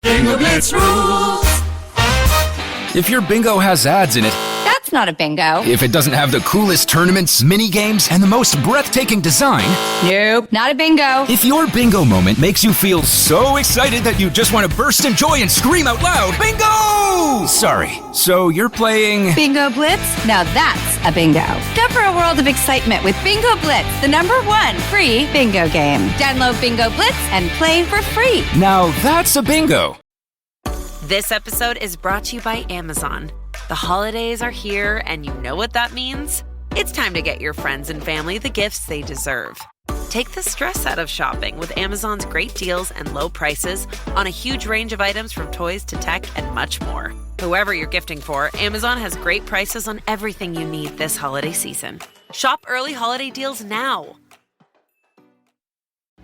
Bingo Blitz rules. If your bingo has ads in it, That's not a bingo. if it doesn't have the coolest tournaments, mini games, and the most breathtaking design, Nope, not a bingo. if your bingo moment makes you feel so excited that you just want to burst in joy and scream out loud, bingo! Sorry, so you're playing... Bingo Blitz? Now that's a bingo. Go for a world of excitement with Bingo Blitz, the #1 free bingo game. Download Bingo Blitz and play for free. Now that's a bingo. This episode is brought to you by Amazon. The holidays are here, and you know what that means? It's time to get your friends and family the gifts they deserve. Take the stress out of shopping with Amazon's great deals and low prices on a huge range of items from toys to tech and much more. Whoever you're gifting for, Amazon has great prices on everything you need this holiday season. Shop early holiday deals now.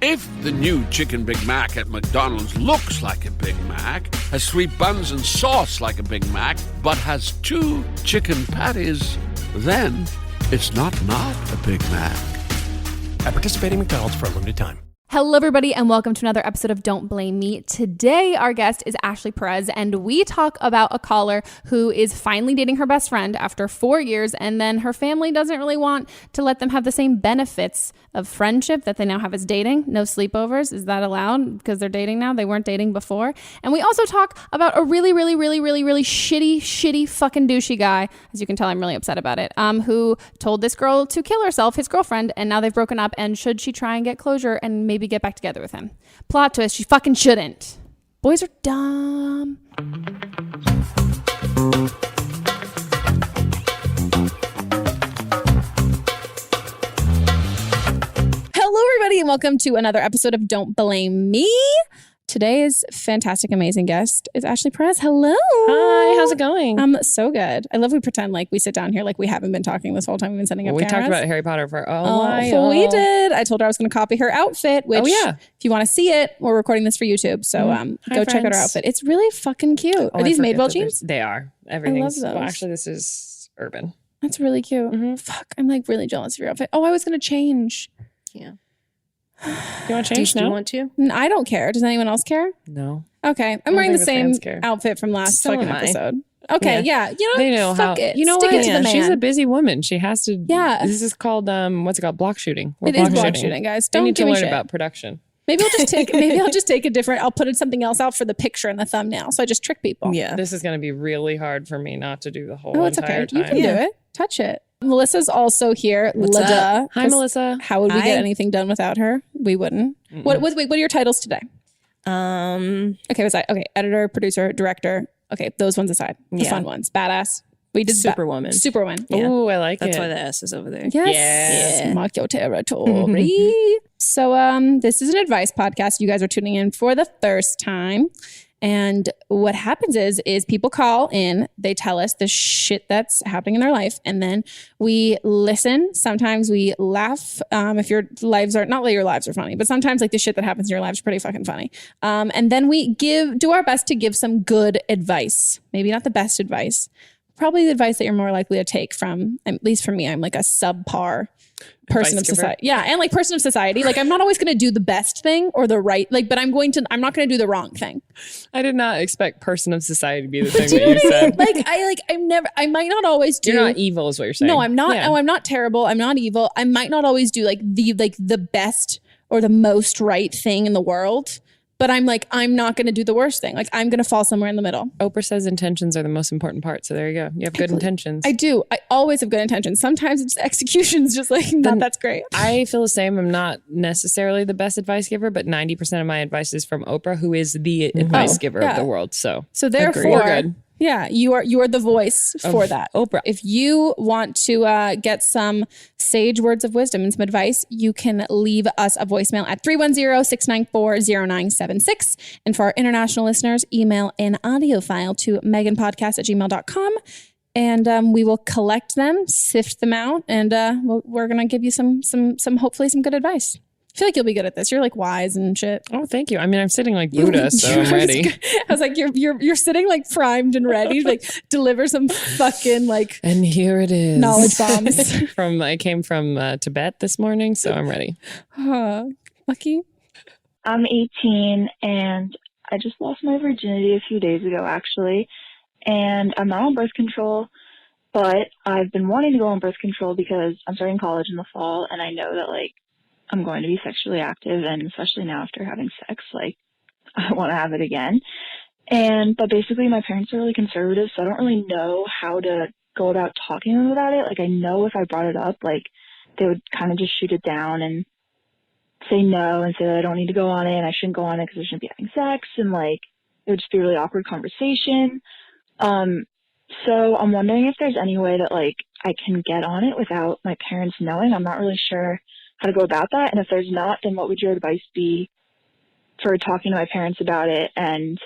If the new Chicken Big Mac at McDonald's looks like a Big Mac, has 3 buns and sauce like a Big Mac, but has 2 chicken patties, then it's not a Big Mac. At participating McDonald's for a limited time. Hello, everybody, and welcome to another episode of Don't Blame Me. Today, our guest is Ashly Perez, and we talk about a caller who is finally dating her best friend after 4 years, and then her family doesn't really want to let them have the same benefits of friendship that they now have as dating. No sleepovers. Is that allowed? Because they're dating now. They weren't dating before. And we also talk about a really shitty fucking douchey guy. As you can tell, I'm really upset about it. Who told this girl to kill herself, his girlfriend, and now they've broken up. And should she try and get closure and maybe get back together with him? Plot twist, she fucking shouldn't. Boys are dumb. Hello, everybody, and welcome to another episode of Don't Blame Me. Today's fantastic, amazing guest is Ashly Perez. Hello. Hi, how's it going? So good. I love we pretend like we sit down here like we haven't been talking this whole time we've been setting up cameras. We talked about Harry Potter for a while. We did. I told her I was going to copy her outfit, which if you want to see it, we're recording this for YouTube. So go check out her outfit. It's really fucking cute. Are these Madewell jeans? They are. Everything's. I love those. Well, actually, this is urban. That's really cute. Mm-hmm. Fuck, I'm like really jealous of your outfit. Oh, I was going to change. Yeah. You want to change now? Do you want to? I don't care. Does anyone else care? No. Okay. I'm wearing the same outfit from last fucking episode. Okay. Yeah. You know, they know fuck how. it. You know Stick what? it to the man. She's a busy woman. She has to. Yeah. This is called what's it called? Block shooting. It is block shooting, guys. Don't need to give me learn shit about production. Maybe I'll just take a different. I'll put something else out for the picture and the thumbnail. So I just trick people. Yeah. This is going to be really hard for me not to do the whole. Oh, it's entire okay. time. You can do it. Touch it. Melissa's also here. What's up? Hi, Melissa. How would we get anything done without her? We wouldn't. What are your titles today? Okay, editor, producer, director. Okay, those ones aside. The fun ones. Badass. We did Superwoman. Superwoman. Yeah. Oh, I like That's it. why the S is over there. Yes. Mark your territory. So this is an advice podcast. You guys are tuning in for the first time. And what happens is people call in, they tell us the shit that's happening in their life, and then we listen. Sometimes we laugh. If your lives are, not that your lives are funny, but sometimes like the shit that happens in your lives is pretty fucking funny. And then we do our best to give some good advice. Maybe not the best advice. Probably the advice that you're more likely to take from, at least for me, I'm like a subpar person of society. Yeah. And like person of society. Like I'm not always going to do the best thing or the right, like, but I'm not going to do the wrong thing. I did not expect person of society to be the thing that you said. I might not always do. You're not evil is what you're saying. No, I'm not. Yeah. Oh, I'm not terrible. I'm not evil. I might not always do like the best or the most right thing in the world. But I'm not going to do the worst thing. Like I'm going to fall somewhere in the middle. Oprah says intentions are the most important part. So there you go. You have good intentions. I do. I always have good intentions. Sometimes it's execution's just like, not that's great. I feel the same. I'm not necessarily the best advice giver, but 90% of my advice is from Oprah, who is the advice giver of the world. So therefore, we're good. Yeah, you are the voice for that. Oprah. If you want to get some sage words of wisdom and some advice, you can leave us a voicemail at 310-694-0976. And for our international listeners, email an audio file to meghanpodcast@gmail.com. And we will collect them, sift them out, and we're going to give you some hopefully some good advice. I feel like you'll be good at this. You're like wise and shit. Oh, thank you. I mean, I'm sitting like Buddha, so I'm ready. I was like, you're sitting like primed and ready to like deliver some fucking like. And here it is. Knowledge bombs. I came from Tibet this morning, so I'm ready. Lucky. I'm 18 and I just lost my virginity a few days ago, actually, and I'm not on birth control, but I've been wanting to go on birth control because I'm starting college in the fall, and I know that, like, I'm going to be sexually active, and especially now after having sex, like, I want to have it again. But basically my parents are really conservative, so I don't really know how to go about talking to them about it. Like, I know if I brought it up, like, they would kind of just shoot it down and say no and say that I don't need to go on it and I shouldn't go on it because I shouldn't be having sex, and, like, it would just be a really awkward conversation. So I'm wondering if there's any way that, like, I can get on it without my parents knowing. I'm not really sure how to go about that. And if there's not, then what would your advice be for talking to my parents about it and,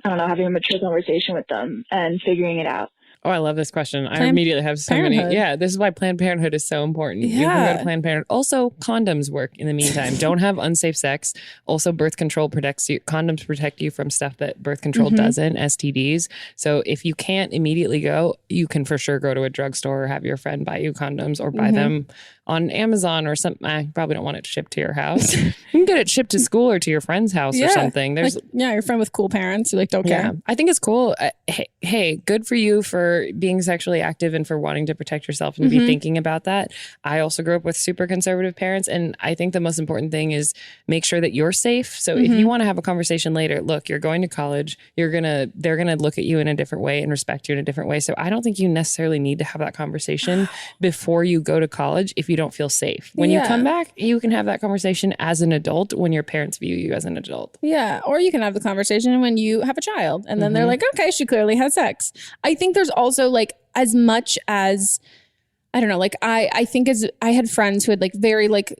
I don't know, having a mature conversation with them and figuring it out? Oh, I love this question. I immediately have so many. Yeah, this is why Planned Parenthood is so important. Yeah. You can go to Planned Parenthood. Also, condoms work in the meantime. Don't have unsafe sex. Also, birth control protects you. Condoms protect you from stuff that birth control doesn't, STDs. So if you can't immediately go, you can for sure go to a drugstore or have your friend buy you condoms or buy them on Amazon or something. I probably don't want it shipped to your house. You can get it shipped to school or to your friend's house or something. There's your friend with cool parents who, like, don't care. I think it's cool. Hey, good for you for being sexually active and for wanting to protect yourself and be thinking about that. I also grew up with super conservative parents, and I think the most important thing is make sure that you're safe. So if you want to have a conversation later, look, you're going to college, they're gonna look at you in a different way and respect you in a different way. So I don't think you necessarily need to have that conversation before you go to college if you don't feel safe. When you come back, you can have that conversation as an adult when your parents view you as an adult. Yeah. Or you can have the conversation when you have a child and then they're like, okay, she clearly has sex. I think there's also, like, as much as, I don't know, like, I think as I had friends who had, like, very, like,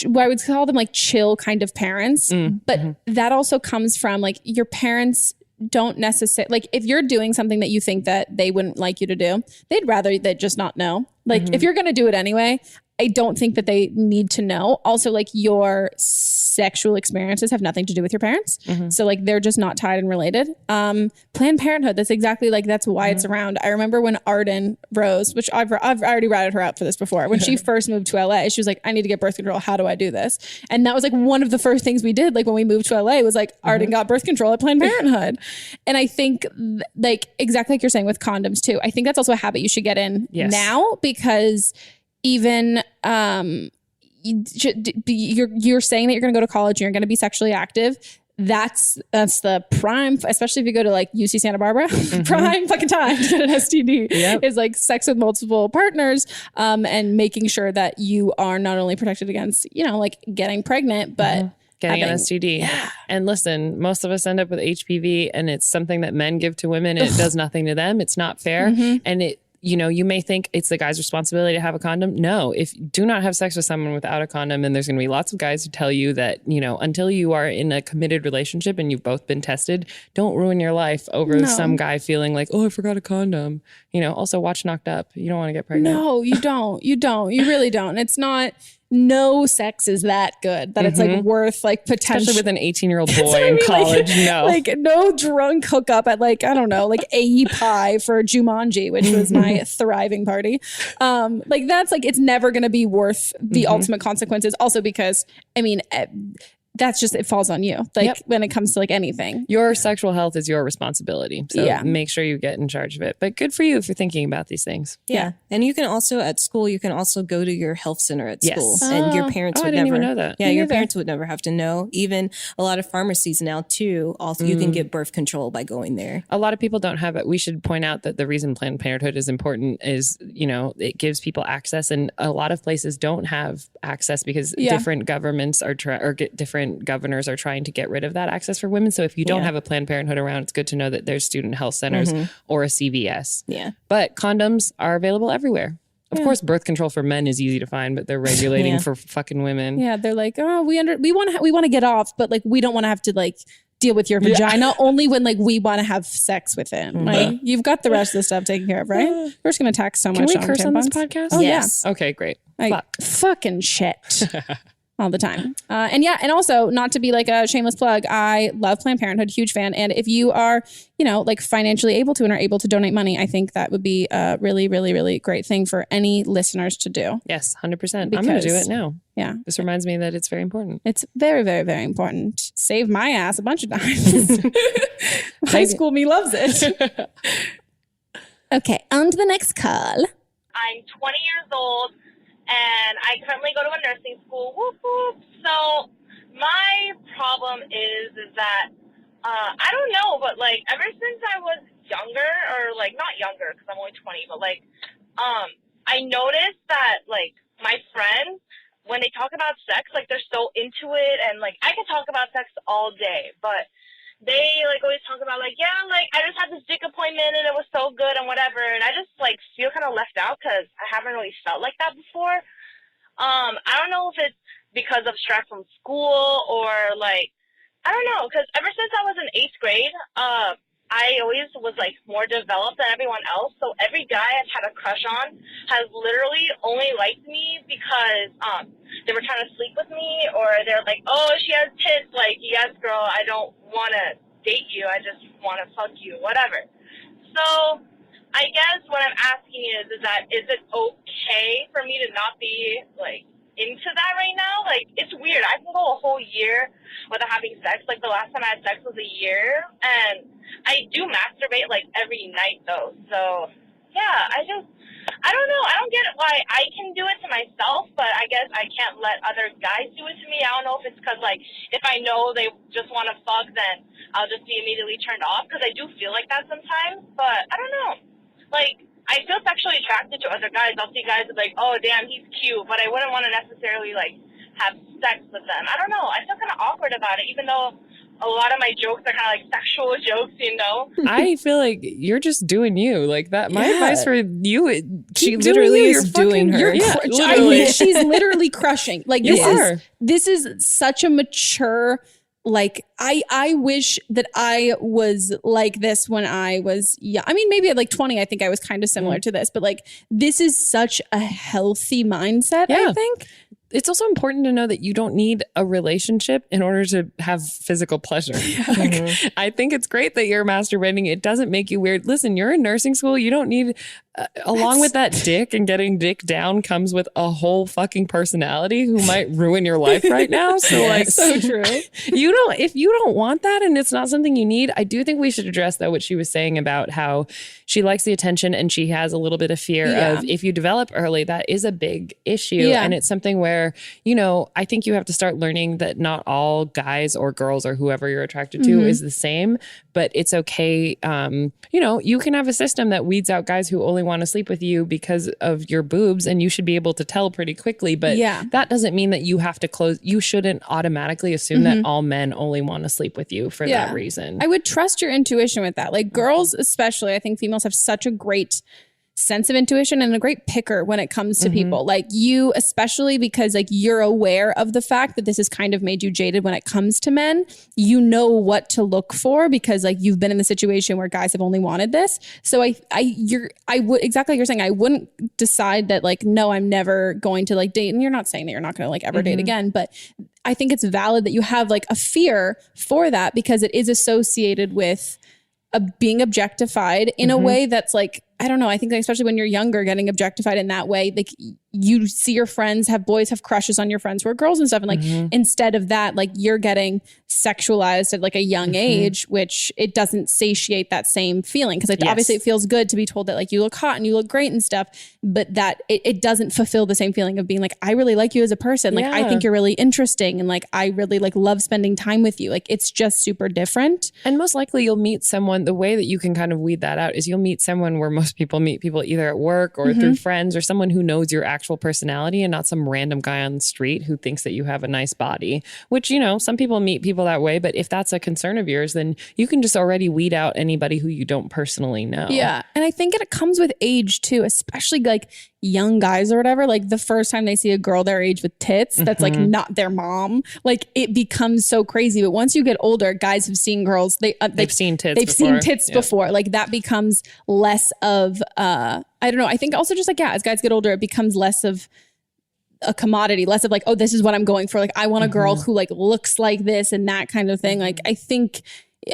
what I would call them, like, chill kind of parents. But that also comes from, like, your parents don't necessarily, like, if you're doing something that you think that they wouldn't like you to do, they'd rather that just not know. Like, if you're going to do it anyway, I don't think that they need to know. Also, like, your sexual experiences have nothing to do with your parents. So, like, they're just not tied and related. Planned Parenthood, that's exactly, like, that's why it's around. I remember when Arden Rose, which I've already ratted her out for this before. When she first moved to LA, she was like, I need to get birth control. How do I do this? And that was, like, one of the first things we did. Like, when we moved to LA was, like, Arden got birth control at Planned Parenthood. And I think, like, exactly like you're saying with condoms too, I think that's also a habit you should get in now, because even you're saying that you're going to go to college and you're going to be sexually active. That's the prime, especially if you go to, like, UC Santa Barbara, prime fucking time to get an STD is, like, sex with multiple partners, and making sure that you are not only protected against, you know, like, getting pregnant, but getting an STD. Yeah. And listen, most of us end up with HPV, and it's something that men give to women, and it does nothing to them. It's not fair. And it, you know, you may think it's the guy's responsibility to have a condom. No, if you do not have sex with someone without a condom, then there's going to be lots of guys who tell you that, you know, until you are in a committed relationship and you've both been tested, don't ruin your life over some guy feeling like, oh, I forgot a condom. You know, also watch Knocked Up. You don't want to get pregnant. No, you don't. You don't. You really don't. It's not. No sex is that good that it's, like, worth, like, potential. Especially with an 18-year-old boy in college. Like, no drunk hookup at, like, I don't know, like, AE Pie for Jumanji, which was my thriving party. Like, that's, like, it's never going to be worth the ultimate consequences. Also because, I mean, that's just, it falls on you. Like, when it comes to, like, anything. Your sexual health is your responsibility. So make sure you get in charge of it. But good for you if you're thinking about these things. Yeah. And you can also, at school, you can also go to your health center at school. And your parents would never know that. Yeah, your parents would never have to know. Even a lot of pharmacies now, too, also you can get birth control by going there. A lot of people don't have it. We should point out that the reason Planned Parenthood is important is, you know, it gives people access. And a lot of places don't have access because different governments are different governors are trying to get rid of that access for women. So if you don't have a Planned Parenthood around, it's good to know that there's student health centers or a CVS. Yeah. But condoms are available everywhere. Of course, birth control for men is easy to find, but they're regulating for fucking women. Yeah, they're like, oh, we want to get off, but, like, we don't want to have to, like, deal with your vagina only when, like, we want to have sex with it. Like, you've got the rest of the stuff taken care of, right? We're just going to tax so much. Can we curse on this podcast? Oh, yes. Okay, great. Like, fucking shit. all the time. And also not to be like a shameless plug, I love Planned Parenthood, huge fan. And if you are, like financially able to and are able to donate money, I think that would be a really, really, really great thing for any listeners to do. Yes, 100%. I'm going to do it now. Yeah. This reminds me that it's very important. It's very, very, very important. Saved my ass a bunch of times. High school me loves it. Okay, on to the next call. I'm 20 years old. And I currently go to a nursing school. Whoop, whoop. So my problem is that I don't know, but like ever since I was younger, or like not younger because I'm only 20, but like I noticed that like my friends, when they talk about sex, like they're so into it, and like I can talk about sex all day, but they like always talk about like, yeah, like I just had this dick appointment and it was so good and whatever, and I just like feel kind of left out because I haven't really felt like that before. I don't know if it's because of stress from school or like, I don't know, because ever since I was in 8th grade, I always was like more developed than everyone else. So every guy I've had a crush on has literally only liked me because they were trying to sleep with me, or they're like, oh, she has tits. Like, yes, girl, I don't want to date you. I just want to fuck you, whatever. So I guess what I'm asking is it okay for me to not be like into that right now? Like, it's weird. I can go a whole year without having sex. Like, the last time I had sex was a year, and I do masturbate like every night though. So yeah, I don't know. I don't get why I can do it to myself, but I guess I can't let other guys do it to me. I don't know if it's because like if I know they just want to fuck, then I'll just be immediately turned off, because I do feel like that sometimes. But I don't know. Like, I feel sexually attracted to other guys. I'll see guys like, oh, damn, he's cute, but I wouldn't want to necessarily, like, have sex with them. I don't know. I feel kind of awkward about it, even though a lot of my jokes are kind of like sexual jokes, I feel like you're just doing you. Like that. My advice for you, she literally is doing her. She's literally crushing. Like, this is such a mature... Like, I wish that I was like this when I was young. I mean, maybe at like 20, I think I was kind of similar to this, but like, this is such a healthy mindset, I think. It's also important to know that you don't need a relationship in order to have physical pleasure. I think it's great that you're masturbating. It doesn't make you weird. Listen, you're in nursing school. You don't need, along with that dick and getting dick down comes with a whole fucking personality who might ruin your life right now. So like, so true. If you don't want that and it's not something you need, I do think we should address though what she was saying about how she likes the attention and she has a little bit of fear of if you develop early, that is a big issue. And it's something where, I think you have to start learning that not all guys or girls or whoever you're attracted to is the same, but it's okay. You can have a system that weeds out guys who only want to sleep with you because of your boobs, and you should be able to tell pretty quickly. But that doesn't mean that you have to close. You shouldn't automatically assume that all men only want to sleep with you for that reason. I would trust your intuition with that. Like, girls, especially, I think females have such a great sense of intuition and a great picker when it comes to people. Like, you, especially because like you're aware of the fact that this has kind of made you jaded when it comes to men. You know what to look for because like you've been in the situation where guys have only wanted this. So I would, exactly like you're saying, I wouldn't decide that like, no, I'm never going to like date. And you're not saying that you're not going to like ever date again, but I think it's valid that you have like a fear for that because it is associated with being objectified in a way that's like, I don't know. I think like, especially when you're younger, getting objectified in that way, like you see your friends boys have crushes on your friends who are girls and stuff. And like, instead of that, like you're getting sexualized at like a young age, which it doesn't satiate that same feeling. Cause like obviously it feels good to be told that like you look hot and you look great and stuff, but that it doesn't fulfill the same feeling of being like, I really like you as a person. Like, I think you're really interesting. And like, I really like love spending time with you. Like, it's just super different. And most likely you'll meet someone, the way that you can kind of weed that out is you'll meet someone where most people meet people either at work or through friends or someone who knows your actual personality and not some random guy on the street who thinks that you have a nice body, which, some people meet people that way. But if that's a concern of yours, then you can just already weed out anybody who you don't personally know. Yeah. And I think it comes with age too, especially like young guys or whatever. Like the first time they see a girl their age with tits, that's like not their mom. Like it becomes so crazy. But once you get older, guys have seen girls. They've seen tits. They've seen tits before. Like that becomes less of I don't know. I think also just like, as guys get older, it becomes less of a commodity, less of like, oh, this is what I'm going for. Like, I want a girl who like looks like this and that kind of thing. Like, I think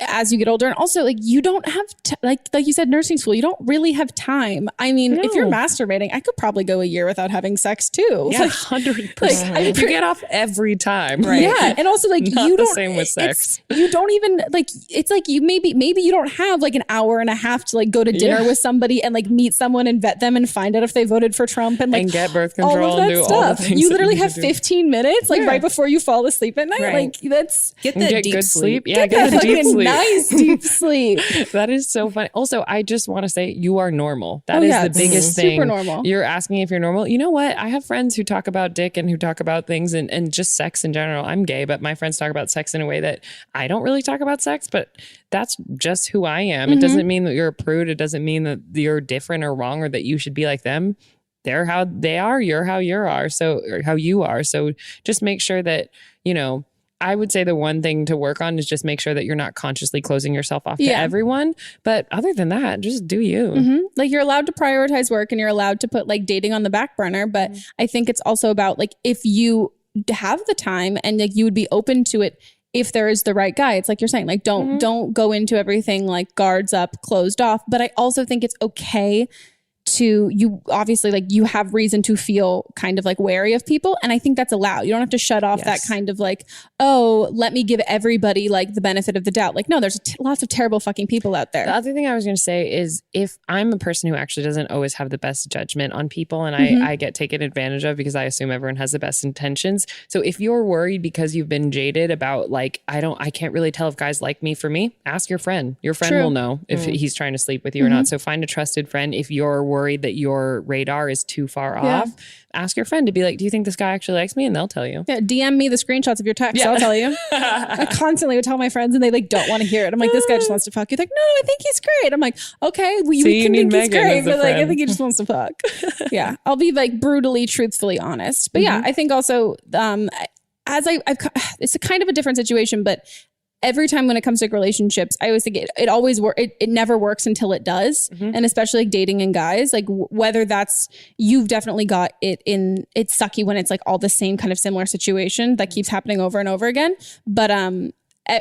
as you get older, and also like you don't have like you said, nursing school, you don't really have time. I mean, if you're masturbating, I could probably go a year without having sex too. Yeah, 100%. Like, you get off every time, right? Yeah, and also like Not you the don't. Same with sex. You don't even like. It's like you maybe you don't have like an hour and a half to like go to dinner with somebody and like meet someone and vet them and find out if they voted for Trump and like get birth control all of that and do stuff. all the things You literally have do. 15 minutes like right before you fall asleep at night. Right. Like that's Get the deep good sleep. Yeah, get the deep fucking sleep. nice deep sleep. That is so funny. Also, I just want to say you are normal. That Oh, is yeah, the it's biggest thing. super normal. You're asking if you're normal. You know what? I have friends who talk about dick and who talk about things and just sex in general. I'm gay, but my friends talk about sex in a way that I don't really talk about sex, but that's just who I am. It doesn't mean that you're a prude. It doesn't mean that you're different or wrong or that you should be like them. They're how they are. You're how you are. Or how you are. So just make sure that, you know, I would say the one thing to work on is just make sure that you're not consciously closing yourself off to everyone. But other than that, just do you. Like you're allowed to prioritize work and you're allowed to put like dating on the back burner. But I think it's also about like if you have the time and like you would be open to it if there is the right guy. It's like you're saying, like don't go into everything like guards up, closed off. But I also think it's okay to you obviously like you have reason to feel kind of like wary of people, and I think that's allowed. You don't have to shut off that kind of like, oh, let me give everybody like the benefit of the doubt. Like, no, there's lots of terrible fucking people out there. The other thing I was going to say is if I'm a person who actually doesn't always have the best judgment on people and I get taken advantage of because I assume everyone has the best intentions. So if you're worried because you've been jaded about like, I can't really tell if guys like me for me, ask your friend. Your friend will know if he's trying to sleep with you or not. So find a trusted friend. If you're worried that your radar is too far off, ask your friend to be like, do you think this guy actually likes me? And they'll tell you. Yeah, DM me the screenshots of your text. I'll tell you. I constantly would tell my friends and they like don't want to hear it. I'm like, this guy just wants to fuck you. They're like, no, I think he's great. I'm like, okay, we can think he's great, but like I think he just wants to fuck. Yeah, I'll be like brutally, truthfully honest. But yeah, I think also it's a kind of a different situation, but every time when it comes to relationships, I always think it always works. It never works until it does. And especially like dating and guys, like whether that's, you've definitely got it in, it's sucky when it's like all the same kind of similar situation that keeps happening over and over again. But,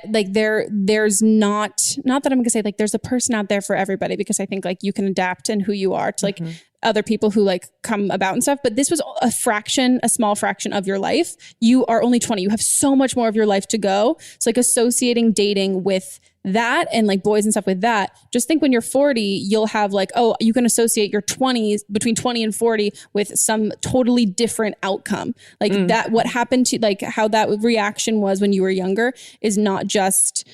like there's not that I'm gonna say like there's a person out there for everybody, because I think like you can adapt and who you are to like other people who like come about and stuff. But this was a small fraction of your life. You are only 20. You have so much more of your life to go. So like associating dating with that and like boys and stuff with that, just think when you're 40, you'll have like, oh, you can associate your 20s between 20 and 40 with some totally different outcome. Like that, what happened to like how that reaction was when you were younger is not just,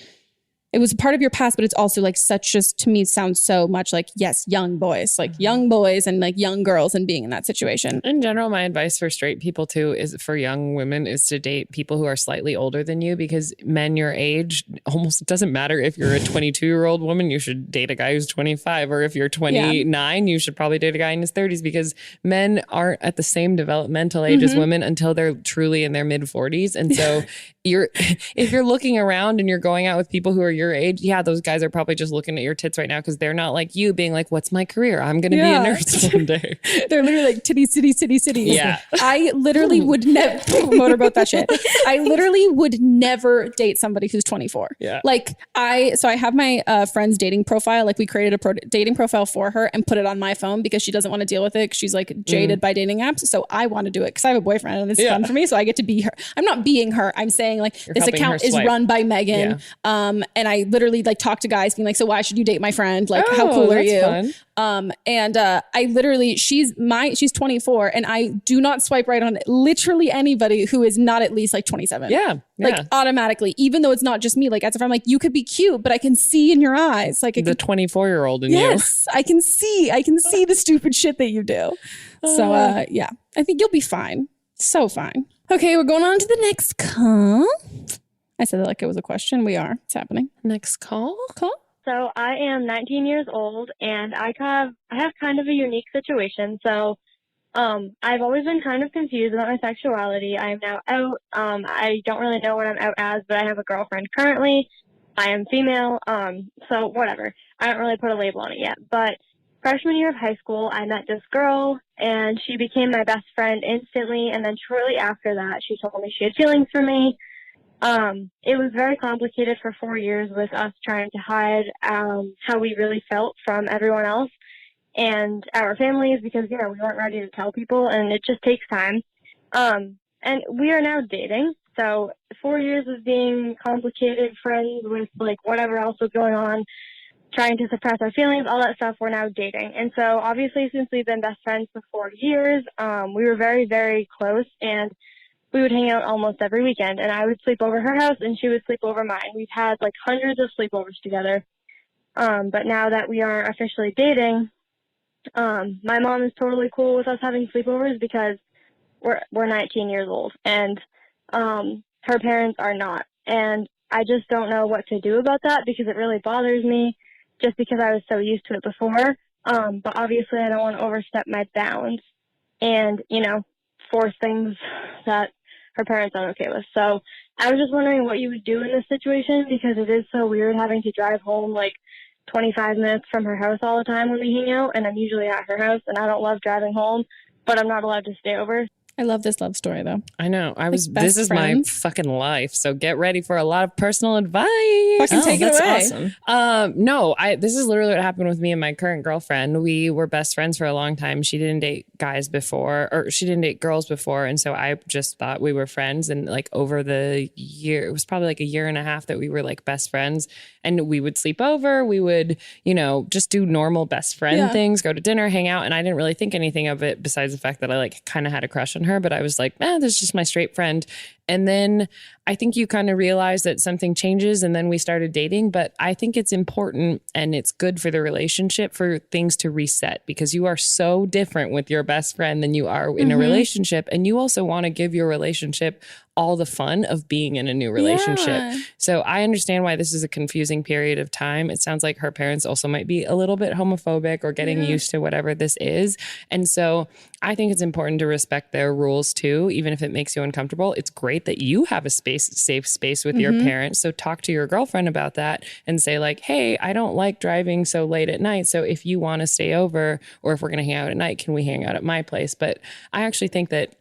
it was a part of your past, but it's also like such just, to me, sounds so much like, yes, young boys and like young girls and being in that situation. In general, my advice for straight people too is for young women is to date people who are slightly older than you, because men your age, almost it doesn't matter if you're a 22-year-old woman, you should date a guy who's 25, or if you're 29, you should probably date a guy in his 30s, because men aren't at the same developmental age as women until they're truly in their mid 40s. And so if you're looking around and you're going out with people who are your age, those guys are probably just looking at your tits right now because they're not like you being like, what's my career? I'm going to be a nurse one day. They're literally like titties, titties, titties, titties. Yeah. I literally would never motorboat that shit. I literally would never date somebody who's 24. Yeah. Like I have my friend's dating profile. Like we created a dating profile for her and put it on my phone because she doesn't want to deal with it. 'Cause she's like jaded by dating apps. So I want to do it because I have a boyfriend and it's fun for me. So I get to be her. I'm not being her. I'm saying like You're this account is run by Megan. Yeah. And I literally like talk to guys being like, so why should you date my friend? Like, how cool are you? Fun. I literally, she's 24 and I do not swipe right on literally anybody who is not at least like 27. Yeah. Like automatically, even though it's not just me, like as if I'm like, you could be cute, but I can see in your eyes, like the 24-year-old in you. Yes, I can see the stupid shit that you do. So, yeah, I think you'll be fine. So fine. Okay. We're going on to the next call. I said that like it was a question. We are. It's happening. Next call. So I am 19 years old, and I have kind of a unique situation. So I've always been kind of confused about my sexuality. I am now out. I don't really know what I'm out as, but I have a girlfriend currently. I am female. So whatever. I don't really put a label on it yet. But freshman year of high school, I met this girl, and she became my best friend instantly. And then shortly after that, she told me she had feelings for me. It was very complicated for 4 years with us trying to hide how we really felt from everyone else and our families because, we weren't ready to tell people, and it just takes time. And we are now dating. So 4 years of being complicated friends with, whatever else was going on, trying to suppress our feelings, all that stuff, we're now dating. And so obviously since we've been best friends for 4 years, we were very, very close, and we would hang out almost every weekend, and I would sleep over her house and she would sleep over mine. We've had hundreds of sleepovers together. But now that we are officially dating, my mom is totally cool with us having sleepovers because we're 19 years old, and her parents are not. And I just don't know what to do about that because it really bothers me just because I was so used to it before. But obviously I don't want to overstep my bounds and, force things that her parents aren't okay with. So I was just wondering what you would do in this situation because it is so weird having to drive home 25 minutes from her house all the time when we hang out, and I'm usually at her house, and I don't love driving home, but I'm not allowed to stay over. I love this love story though. I know. This is my fucking life. So get ready for a lot of personal advice. Fucking take it away. Awesome. No, this is literally what happened with me and my current girlfriend. We were best friends for a long time. She didn't date guys before, or she didn't date girls before. And so I just thought we were friends. And over the year, it was probably a year and a half that we were best friends, and we would sleep over. We would, just do normal best friend things, go to dinner, hang out. And I didn't really think anything of it besides the fact that I kind of had a crush on her, but I was this is just my straight friend. And then I think you kind of realize that something changes, and then we started dating. But I think it's important and it's good for the relationship for things to reset, because you are so different with your best friend than you are in a relationship. And you also want to give your relationship all the fun of being in a new relationship. Yeah. So I understand why this is a confusing period of time. It sounds like her parents also might be a little bit homophobic or getting used to whatever this is. And so I think it's important to respect their rules too, even if it makes you uncomfortable. It's great that you have a safe space with your parents. So talk to your girlfriend about that and say hey, I don't like driving so late at night. So if you want to stay over, or if we're going to hang out at night, can we hang out at my place? But I actually think that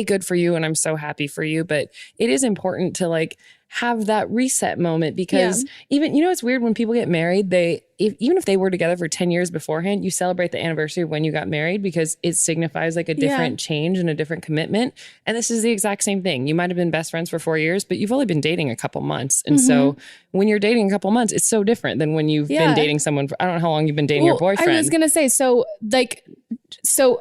good for you, and I'm so happy for you, but it is important to have that reset moment, because even, it's weird when people get married, even if they were together for 10 years beforehand, you celebrate the anniversary of when you got married because it signifies a different change and a different commitment. And this is the exact same thing. You might have been best friends for 4 years, but you've only been dating a couple months. And so when you're dating a couple months, it's so different than when you've been dating someone for, I don't know how long you've been dating your boyfriend. I was going to say, so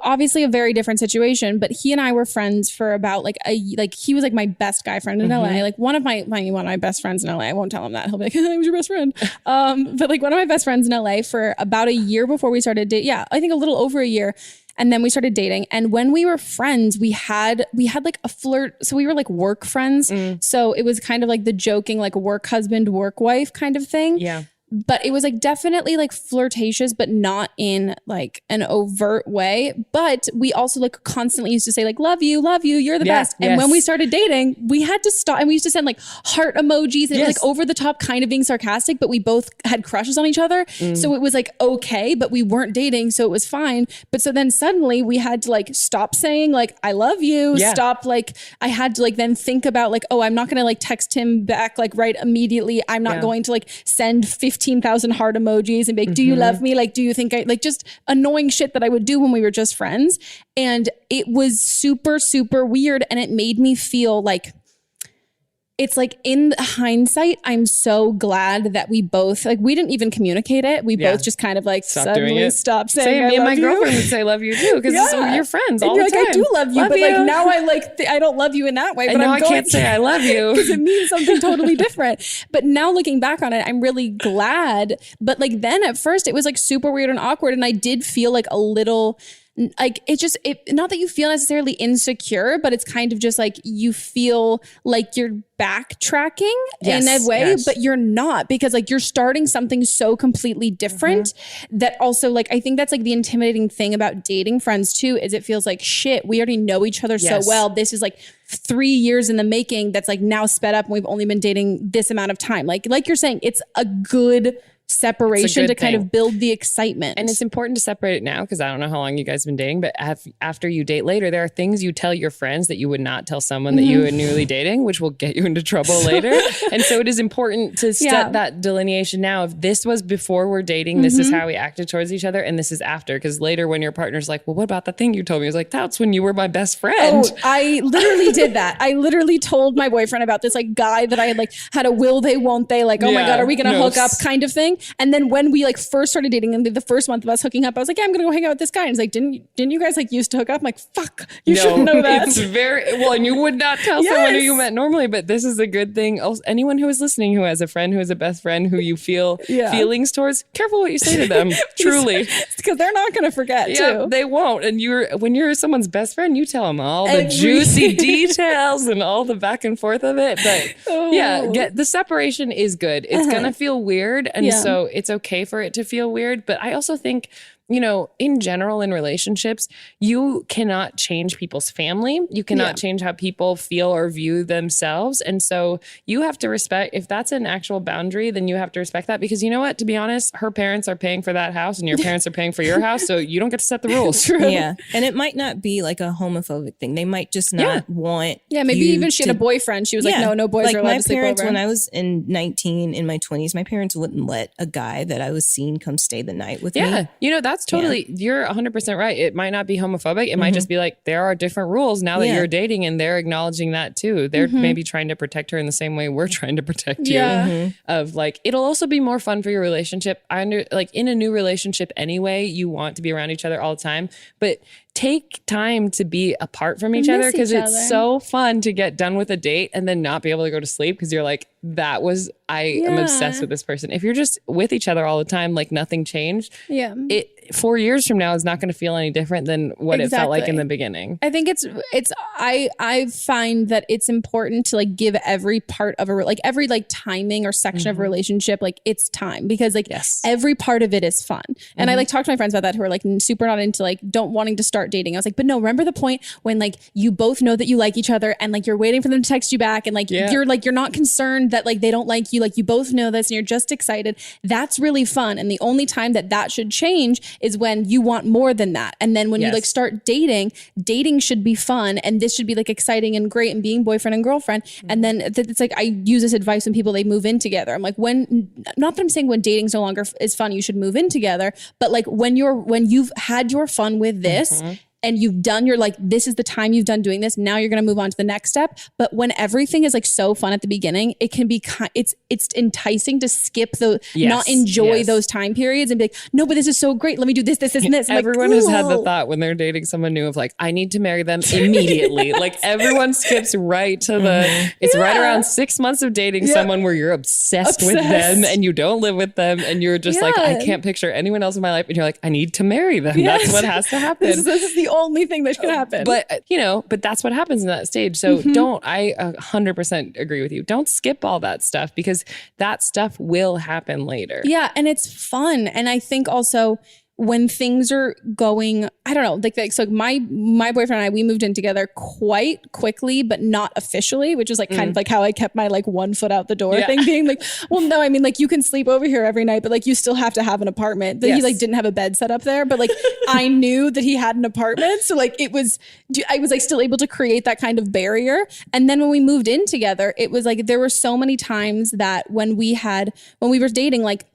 obviously a very different situation, but he and I were friends for about he was my best guy friend in LA. One of my best friends in LA. I won't tell him that. He'll be like, I was your best friend. But one of my best friends in LA for about a year before we started dating. Yeah, I think a little over a year. And then we started dating. And when we were friends, we had a flirt. So we were work friends. So it was kind of the joking, work husband, work wife kind of thing. Yeah. But it was definitely flirtatious, but not in an overt way. But we also constantly used to say love you, you're the best. And when we started dating, we had to stop, and we used to send heart emojis and over the top, kind of being sarcastic, but we both had crushes on each other. So it was okay, but we weren't dating, so it was fine. But so then suddenly we had to stop saying I love you, stop I had to then think about oh, I'm not gonna text him back right immediately. I'm not going to send 15,000 heart emojis and be do you love me? Do you think I just annoying shit that I would do when we were just friends. And it was super, super weird. And it made me feel it's in hindsight, I'm so glad that we both we didn't even communicate it. We both just kind of suddenly stopped saying me and my girlfriend would say love you too, because you're friends all the time. I do love you, but now I don't love you in that way. But I can't say I love you because it means something totally different. But now looking back on it, I'm really glad. But then at first it was super weird and awkward, and I did feel a little. Not that you feel necessarily insecure, but it's kind of just you feel you're backtracking in a way, but you're not, because you're starting something so completely different that also I think that's the intimidating thing about dating friends too, is it feels shit, we already know each other so well. This is 3 years in the making that's now sped up, and we've only been dating this amount of time. Like you're saying, it's a good separation to kind thing. of build the excitement. And it's important to separate it now because I don't know how long you guys have been dating, but after you date later, there are things you tell your friends that you would not tell someone that you are newly dating, which will get you into trouble later. And so it is important to set that delineation now. If this was before we're dating, this is how we acted towards each other, and this is after. Because later when your partner's like, well, what about the thing you told me? I was like, that's when you were my best friend. Oh, I literally did that. I literally told my boyfriend about this like guy that I had like had a will they, won't they, like, oh my God, are we going to hook up kind of thing. And then when we like first started dating and the first month of us hooking up, I was like, yeah, I'm going to go hang out with this guy. And he's like, didn't you guys like used to hook up? I'm like, fuck, you shouldn't know that. It's very, well, and you would not tell someone who you met normally, but this is a good thing. Also, anyone who is listening who has a friend who is a best friend who you feel feelings towards, careful what you say to them. Truly. Because they're not going to forget too. They won't. And when you're someone's best friend, you tell them all the juicy details and all the back and forth of it. But the separation is good. It's going to feel weird. And so it's okay for it to feel weird. But I also think, you know, in general, in relationships, you cannot change people's family. You cannot change how people feel or view themselves. And so you have to respect, if that's an actual boundary, then you have to respect that. Because you know what, to be honest, her parents are paying for that house and your parents are paying for your house. So you don't get to set the rules. True. Yeah. And it might not be like a homophobic thing. They might just not want. Yeah. Maybe even she had a boyfriend. She was like, no boys are allowed to sleep over. My parents, when I was in my 20s, my parents wouldn't let a guy that I was seeing come stay the night with me. Yeah. You know, that's totally, you're 100% right. It might not be homophobic. It might just be like, there are different rules now that you're dating, and they're acknowledging that too. They're maybe trying to protect her in the same way we're trying to protect you. Of like, it'll also be more fun for your relationship. Like in a new relationship anyway, you want to be around each other all the time, but take time to be apart from each other, because it's so fun to get done with a date and then not be able to go to sleep because you're like, I am obsessed with this person. If you're just with each other all the time, like nothing changed. Yeah. 4 years from now is not going to feel any different than what it felt like in the beginning. I think I find that it's important to like give every part of every like timing or section of a relationship, like it's time, because like every part of it is fun. And I like talk to my friends about that who are like super not into like don't wanting to start dating. I was like, but no, remember the point when like you both know that you like each other and like you're waiting for them to text you back and like you're not concerned that like they don't like you, like you both know this and you're just excited. That's really fun. And the only time that should change is when you want more than that. And then when you like start dating should be fun, and this should be like exciting and great, and being boyfriend and girlfriend. And then it's like, I use this advice when people, they move in together. I'm like, not that I'm saying when dating's no longer is fun, you should move in together, but like when you've had your fun with this, and you've done this is the time you've done doing this. Now you're going to move on to the next step. But when everything is like so fun at the beginning, it can be, it's enticing to skip not enjoy those time periods and be like, no, but this is so great. Let me do this, and this. Everyone has had the thought when they're dating someone new of like, I need to marry them immediately. Like everyone skips right to it's right around 6 months of dating someone where you're obsessed with them and you don't live with them. And you're just like, I can't picture anyone else in my life. And you're like, I need to marry them. That's what has to happen. This is the only thing that can happen. But but that's what happens in that stage. So I 100% agree with you. Don't skip all that stuff, because that stuff will happen later. Yeah. And it's fun. And I think also when things are going, I don't know, like so my boyfriend and I, we moved in together quite quickly, but not officially, which is like kind of like how I kept my like 1 foot out the door thing, being like, well, no, I mean, like you can sleep over here every night, but like you still have to have an apartment. That he like didn't have a bed set up there, but like I knew that he had an apartment. So like I was like still able to create that kind of barrier. And then when we moved in together, it was like, there were so many times that when we were dating, like,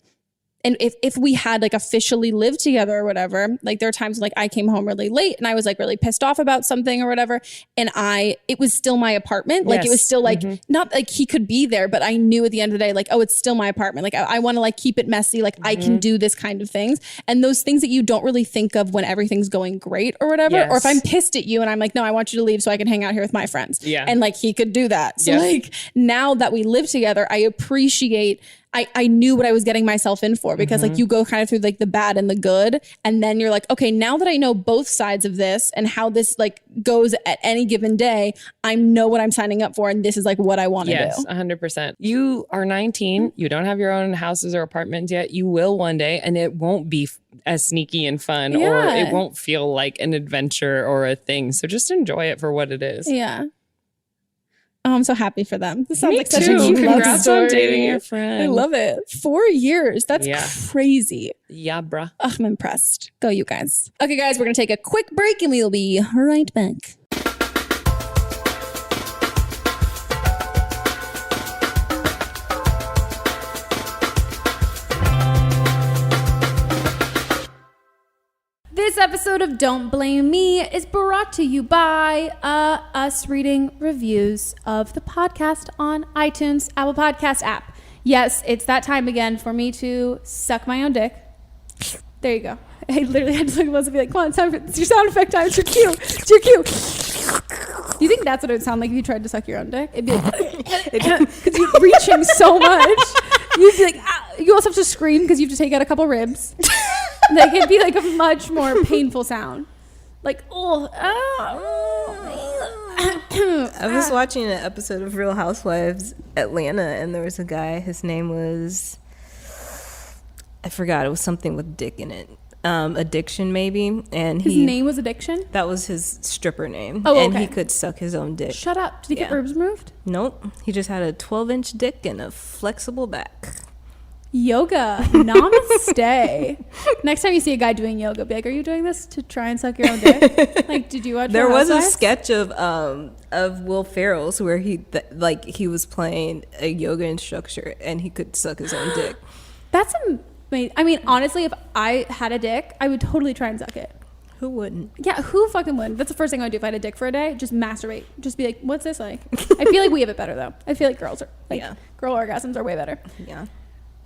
and if we had like officially lived together or whatever, like there are times when, like I came home really late and I was like really pissed off about something or whatever. And it was still my apartment. Like it was still like, not like he could be there, but I knew at the end of the day, like, oh, it's still my apartment. Like I want to like keep it messy. Like I can do this kind of things. And those things that you don't really think of when everything's going great or whatever. Or if I'm pissed at you and I'm like, no, I want you to leave so I can hang out here with my friends. Yeah. And like he could do that. So like now that we live together, I appreciate I knew what I was getting myself in for, because like you go kind of through like the bad and the good. And then you're like, okay, now that I know both sides of this and how this like goes at any given day, I know what I'm signing up for. And this is like what I want to do. Yes, 100%. You are 19. You don't have your own houses or apartments yet. You will one day, and it won't be as sneaky and fun, or it won't feel like an adventure or a thing. So just enjoy it for what it is. Yeah. Oh, I'm so happy for them. This sounds Me like such too. a cute love Congrats story. on dating your friend. I love it. 4 years. That's crazy. Yeah, bruh. Ugh, I'm impressed. Go, you guys. Okay, guys, we're going to take a quick break and we will be right back. This episode of Don't Blame Me is brought to you by us reading reviews of the podcast on iTunes, Apple Podcast app. Yes, it's that time again for me to suck my own dick. There you go. I literally had to look at Melissa and be like, come on, it's your sound effect time. It's your cue. It's your cue. Do you think that's what it would sound like if you tried to suck your own dick? It'd be like, because you're reaching so much. You'd be like, ah. You also have to scream because you have to take out a couple ribs. Like, it'd be like a much more painful sound. Like, I was watching an episode of Real Housewives Atlanta, and there was a guy, his name was, I forgot, it was something with dick in it. Addiction, maybe. And his name was Addiction? That was his stripper name. Oh, okay. And he could suck his own dick. Shut up. Did he get ribs removed? Nope. He just had a 12-inch dick and a flexible back. Yoga. Namaste. Next time you see a guy doing yoga, be like, are you doing this to try and suck your own dick? Like, did you watch There was a Housewives? sketch of Will Ferrell's where he was playing a yoga instructor and he could suck his own dick. That's amazing. I mean, honestly, if I had a dick, I would totally try and suck it. Who wouldn't? Yeah, who fucking wouldn't? That's the first thing I would do if I had a dick for a day. Just masturbate. Just be like, what's this like? I feel like we have it better, though. I feel like girls are, like, girl orgasms are way better. Yeah.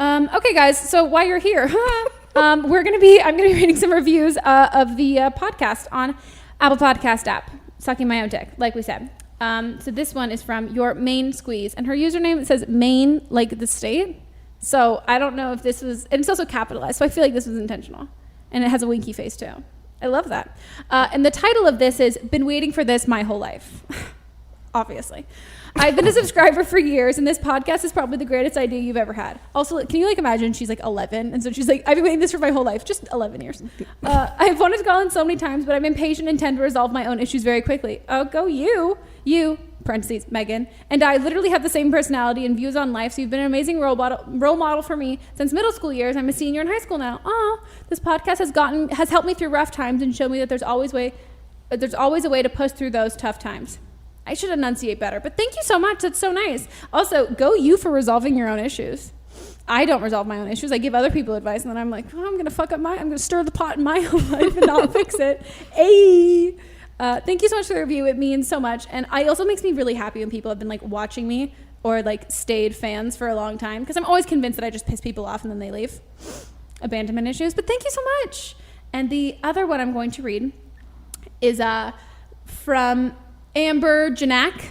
Okay, guys. So while you're here, I'm going to be reading some reviews of the podcast on Apple Podcast app, sucking my own dick, like we said. So this one is from Your Main Squeeze, and her username says Maine, like the state. So I don't know if this was, and it's also capitalized. So I feel like this was intentional, and it has a winky face too. I love that. And the title of this is Been Waiting for This My Whole Life. Obviously. I've been a subscriber for years, and this podcast is probably the greatest idea you've ever had. Also, can you like imagine she's like 11, and so she's like, I've been waiting this for my whole life, just 11 years. I've wanted to call in so many times, but I'm impatient and tend to resolve my own issues very quickly. Oh, go you, parentheses, Megan, and I literally have the same personality and views on life, so you've been an amazing role model for me since middle school years. I'm a senior in high school now. This podcast has helped me through rough times and showed me that there's always a way to push through those tough times. I should enunciate better, but thank you so much. That's so nice. Also, go you for resolving your own issues. I don't resolve my own issues. I give other people advice, and then I'm like, I'm going to stir the pot in my own life and not fix it. Hey. Thank you so much for the review. It means so much. And it also makes me really happy when people have been like watching me or like stayed fans for a long time, because I'm always convinced that I just piss people off and then they leave. Abandonment issues. But thank you so much. And the other one I'm going to read is from Amber Janak.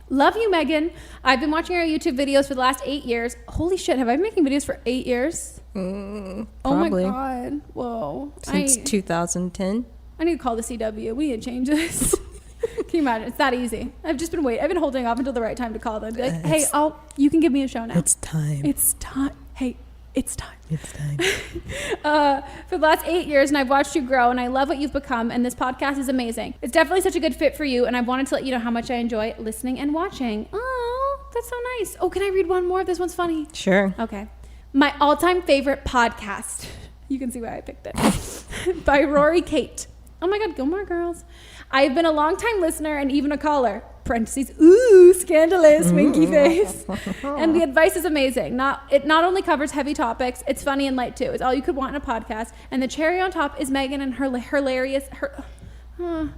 Love you, Megan. I've been watching our YouTube videos for the last 8 years. Holy shit, have I been making videos for 8 years? Probably. Oh my God. Whoa. Since 2010. I need to call the CW. We need to change this. Can you imagine? It's that easy. I've just been waiting. I've been holding off until the right time to call them. Be like, hey, you can give me a show now. It's time. It's time. Hey, it's time. It's time. For the last 8 years, and I've watched you grow, and I love what you've become, and this podcast is amazing. It's definitely such a good fit for you, and I wanted to let you know how much I enjoy listening and watching. Oh, that's so nice. Oh, can I read one more? This one's funny. Sure. Okay. My all-time favorite podcast. You can see why I picked it. By Rory Kate. Oh my God, Gilmore Girls. I've been a long-time listener and even a caller. Parentheses, ooh, scandalous, winky face. And the advice is amazing. It not only covers heavy topics, it's funny and light too. It's all you could want in a podcast. And the cherry on top is Megan and her hilarious... And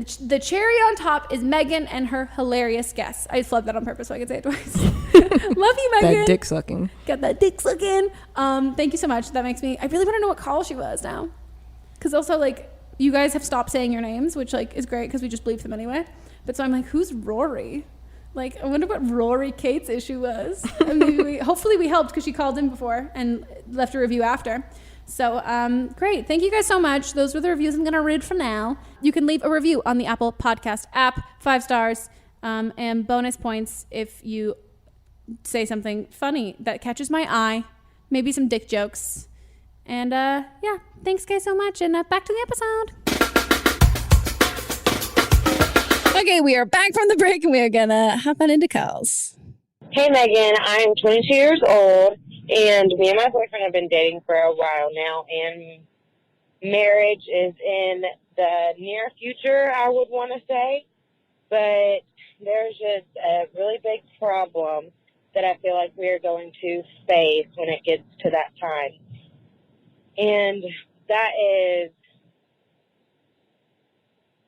the cherry on top is Megan and her hilarious guests. I flubbed that on purpose so I could say it twice. Love you, Megan. That dick sucking. Got that dick sucking. Thank you so much. That makes me... I really want to know what call she was now. Because also, like, you guys have stopped saying your names, which, like, is great because we just bleep them anyway. But so I'm like, who's Rory? Like, I wonder what Rory Kate's issue was. And maybe hopefully we helped because she called in before and left a review after. So, great. Thank you guys so much. Those were the reviews I'm going to read for now. You can leave a review on the Apple Podcast app, 5 stars, and bonus points if you say something funny that catches my eye, maybe some dick jokes. And yeah, thanks guys so much, and back to the episode. Okay, we are back from the break and we are gonna hop on into calls. Hey, Megan. I'm 22 years old, and me and my boyfriend have been dating for a while now, and marriage is in the near future, I would want to say. But there's just a really big problem that I feel like we're going to face when it gets to that time. And that is,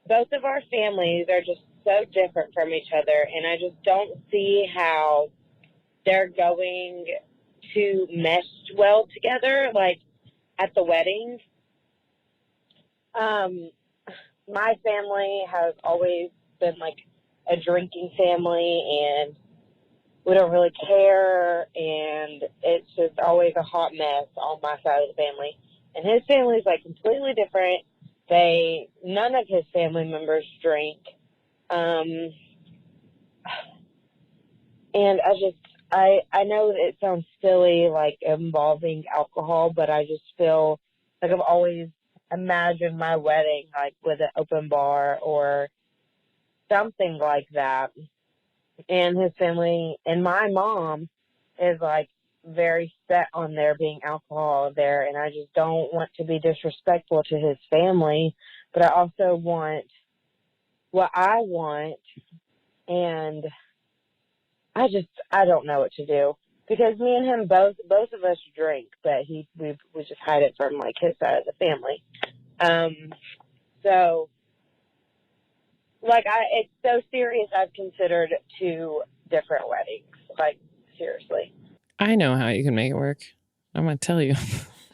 both of our families are just so different from each other, and I just don't see how they're going to mesh well together, like at the wedding. My family has always been like a drinking family, and we don't really care, and it's just always a hot mess on my side of the family. And his family is like completely different. None of his family members drink. And I know that it sounds silly, like involving alcohol, but I just feel like I've always imagined my wedding like with an open bar or something like that. And his family and my mom is like very set on there being alcohol there, and I just don't want to be disrespectful to his family, but I also want what I want, and I don't know what to do, because me and him both of us drink, but we just hide it from like his side of the family. So like it's so serious. I've considered 2 different weddings, like seriously. I know how you can make it work. I'm going to tell you.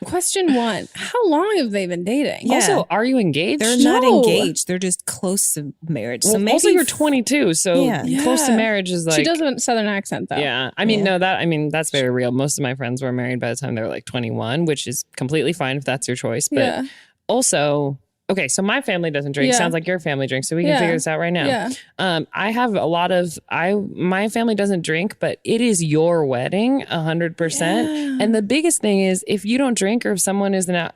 Question 1. How long have they been dating? Yeah. Also, are you engaged? They're not engaged. They're just close to marriage. Well, So maybe also you're 22, so Yeah. close to marriage is like... She does have a southern accent, though. Yeah. I mean, that's very real. Most of my friends were married by the time they were like 21, which is completely fine if that's your choice. But also... Okay, so my family doesn't drink. Sounds like your family drinks, so we can figure this out right now. Yeah. I have my family doesn't drink, but it is your wedding 100%. Yeah. And the biggest thing is if you don't drink, or if someone is not,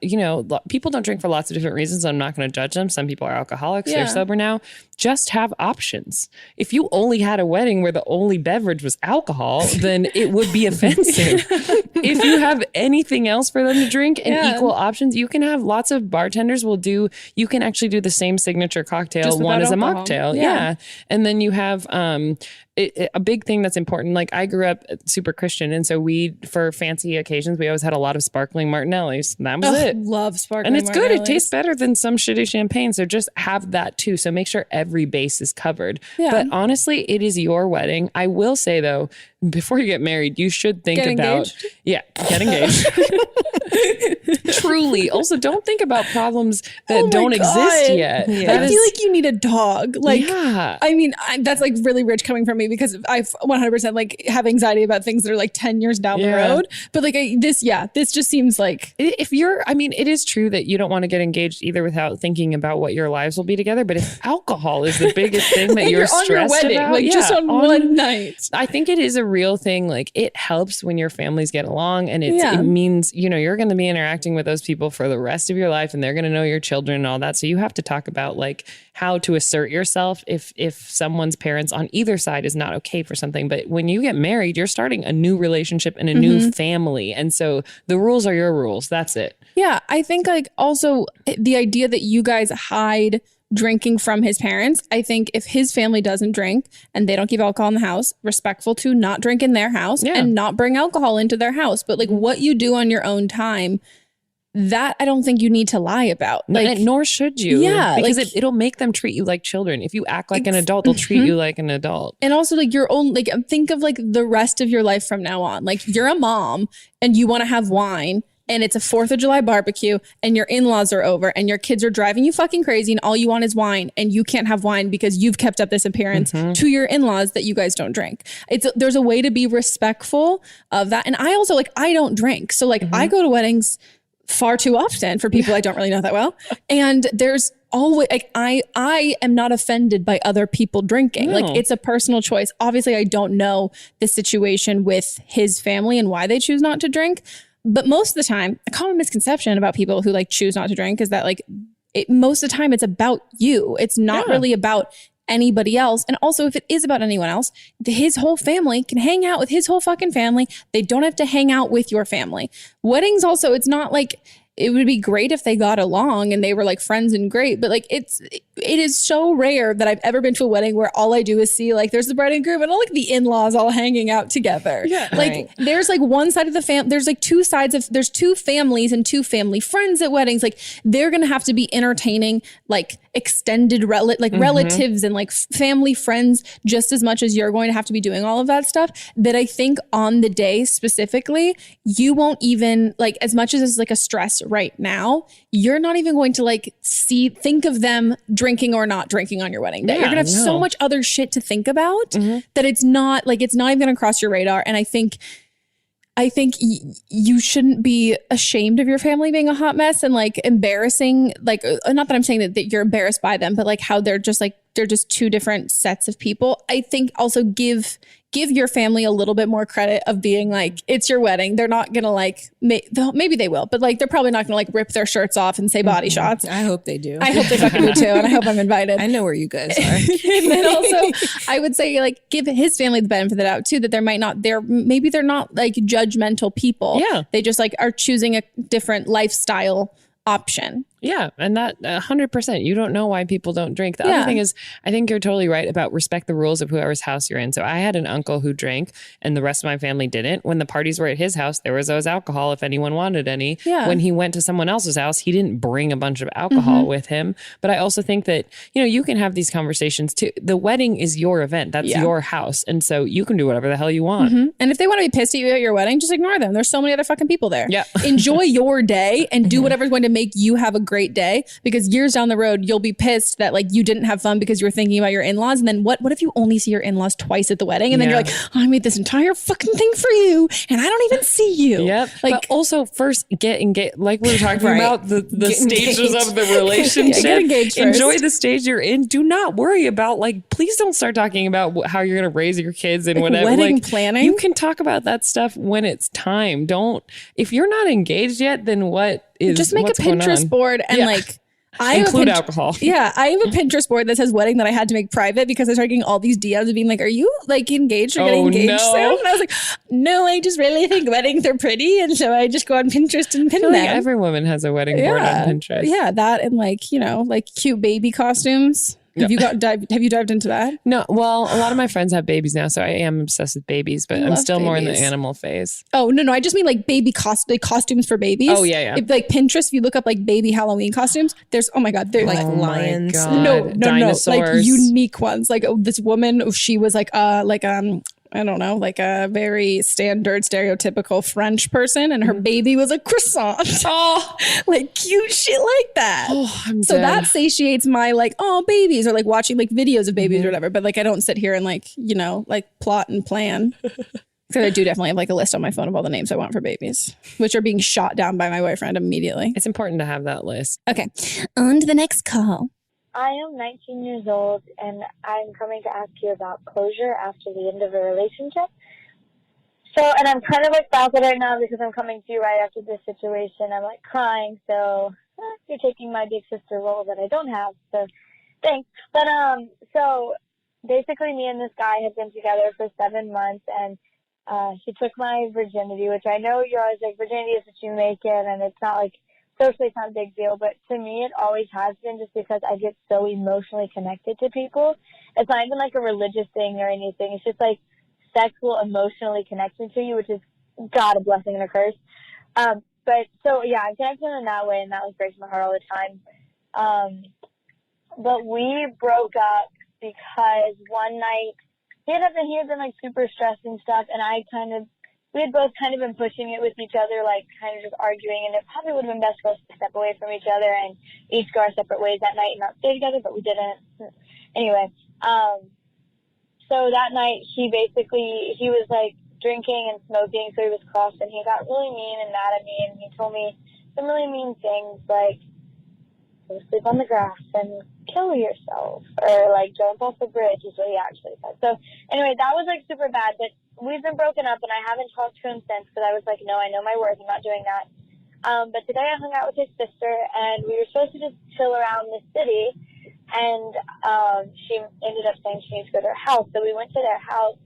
people don't drink for lots of different reasons. I'm not going to judge them. Some people are alcoholics. They're sober now. Just have options. If you only had a wedding where the only beverage was alcohol, then it would be offensive. If you have anything else for them to drink and equal options, you can have lots of bartenders you can actually do the same signature cocktail. One is a mocktail. Yeah. And then you have a big thing that's important. Like I grew up super Christian. And so for fancy occasions, we always had a lot of sparkling Martinellis. That was it. Love sparkling And it's Martinellis. good. It tastes better than some shitty champagne. So just have that too. So make sure every base is covered. Yeah. But honestly, it is your wedding. I will say though, before you get married, you should think about get engaged. Truly. Also, don't think about problems that don't exist yet. Yeah. I feel like you need a dog. Like, I mean, that's like really rich coming from me, because I 100% like have anxiety about things that are like 10 years down the road. But like this just seems like it is true that you don't want to get engaged either without thinking about what your lives will be together. But if alcohol is the biggest thing that you're on your stressed wedding, about, like just on one night, I think it is a real thing. Like it helps when your families get along, and it means, you're going to be interacting with those people for the rest of your life, and they're going to know your children and all that. So you have to talk about like how to assert yourself if someone's parents on either side is not okay for something. But when you get married, you're starting a new relationship and a new family. And so the rules are your rules. That's it. Yeah. I think like also the idea that you guys hide drinking from his parents. I think if his family doesn't drink and they don't keep alcohol in the house, respectful to not drink in their house and not bring alcohol into their house. But like what you do on your own time, that I don't think you need to lie about. Like, nor should you. Yeah. Because it'll make them treat you like children. If you act like an adult, they'll treat you like an adult. And also like your own, like think of like the rest of your life from now on. Like you're a mom and you want to have wine, and it's a 4th of July barbecue, and your in-laws are over, and your kids are driving you fucking crazy, and all you want is wine, and you can't have wine because you've kept up this appearance to your in-laws that you guys don't drink. There's a way to be respectful of that. And I also I don't drink. So like I go to weddings far too often for people I don't really know that well. And there's always like I am not offended by other people drinking. No. Like it's a personal choice. Obviously, I don't know the situation with his family and why they choose not to drink. But most of the time, a common misconception about people who like choose not to drink is that like most of the time it's about you. It's not really about anybody else. And also, if it is about anyone else, his whole family can hang out with his whole fucking family. They don't have to hang out with your family. Weddings also, it's not like, it would be great if they got along and they were like friends and great, but like it is so rare that I've ever been to a wedding where all I do is see like there's the bride and groom and all like the in-laws all hanging out together. Yeah, like there's like one side of the there's like two sides of, there's two families and two family friends at weddings. Like they're going to have to be entertaining like extended relatives and like family friends just as much as you're going to have to be doing all of that stuff, that I think on the day specifically, you won't even like, as much as it's like a stress right now, you're not even going to like think of them drinking or not drinking on your wedding day. You're gonna have so much other shit to think about that it's not even gonna cross your radar. And I think you shouldn't be ashamed of your family being a hot mess and like embarrassing, like, not that I'm saying that you're embarrassed by them, but like how they're just two different sets of people. I think also give your family a little bit more credit of being like, it's your wedding. They're not going to like, maybe they will, but like, they're probably not going to like rip their shirts off and say body shots. I hope they do. I hope they fucking do too. And I hope I'm invited. I know where you guys are. And then also I would say like, give his family the benefit of the doubt too, that maybe they're not like judgmental people. Yeah. They just like are choosing a different lifestyle option. Yeah. And that 100%, you don't know why people don't drink. The other thing is, I think you're totally right about respect the rules of whoever's house you're in. So I had an uncle who drank and the rest of my family didn't. When the parties were at his house, there was always alcohol if anyone wanted any. Yeah. When he went to someone else's house, he didn't bring a bunch of alcohol with him. But I also think that, you can have these conversations too. The wedding is your event. That's your house. And so you can do whatever the hell you want. And if they want to be pissed at you at your wedding, just ignore them. There's so many other fucking people there. Yeah. Enjoy your day and do whatever's going to make you have a great day, because years down the road you'll be pissed that like you didn't have fun because you were thinking about your in-laws. And then what if you only see your in-laws twice at the wedding, and then you're like, I made this entire fucking thing for you and I don't even see you. Yep. Like, but also first get engaged, like we were talking about the stages of the relationship. Get engaged first. Enjoy the stage you're in. Do not worry about like, please don't start talking about how you're going to raise your kids and whatever. Wedding like, planning. You can talk about that stuff when it's time. If you're not engaged yet, then just make a Pinterest board and like include alcohol. Yeah, I have a Pinterest board that says wedding that I had to make private because I started getting all these DMs of being like, are you like engaged or getting engaged soon? And I was like, no, I just really think weddings are pretty. And so I just go on Pinterest and pin them. Like every woman has a wedding board on Pinterest. Yeah, that and like, like cute baby costumes. Have you dived into that? No. Well, a lot of my friends have babies now, so I am obsessed with babies, but I'm still more in the animal phase. Oh, no. I just mean like baby costumes for babies. Oh, yeah. Like Pinterest, if you look up like baby Halloween costumes, there's, oh my God, they're like lions. No, like unique ones. Like this woman, she was like I don't know, like a very standard, stereotypical French person, and her baby was a croissant. Oh, like cute shit like that. Oh, I'm so dead. that satiates my like, oh, babies, or like watching like videos of babies or whatever. But like, I don't sit here and like, like plot and plan. So I do definitely have like a list on my phone of all the names I want for babies, which are being shot down by my boyfriend immediately. It's important to have that list. Okay, on to the next call. I am 19 years old, and I'm coming to ask you about closure after the end of a relationship. And I'm kind of like baffled right now because I'm coming to you right after this situation. I'm like crying, so you're taking my big sister role that I don't have, so thanks. But so basically me and this guy have been together for 7 months, and he took my virginity, which I know you're always like, virginity is what you make it, and it's not like, socially it's not a big deal, but to me it always has been, just because I get so emotionally connected to people. It's not even like a religious thing or anything. It's just like sex will emotionally connect me to you, which is God, a blessing and a curse. But so yeah, I'm connected in that way, and that like breaks my heart all the time. But we broke up because one night he had been like super stressed and stuff, and we had both kind of been pushing it with each other, like kind of just arguing, and it probably would have been best for us to step away from each other and each go our separate ways that night and not stay together, but we didn't. Anyway, so that night he was like drinking and smoking, so he was cross, and he got really mean and mad at me, and he told me some really mean things like, go sleep on the grass and kill yourself, or like jump off the bridge is what he actually said. So anyway, that was like super bad, but we've been broken up, and I haven't talked to him since because I was like, no, I know my worth. I'm not doing that. But today I hung out with his sister, and we were supposed to just chill around the city, And she ended up saying she needs to go to her house. So we went to their house,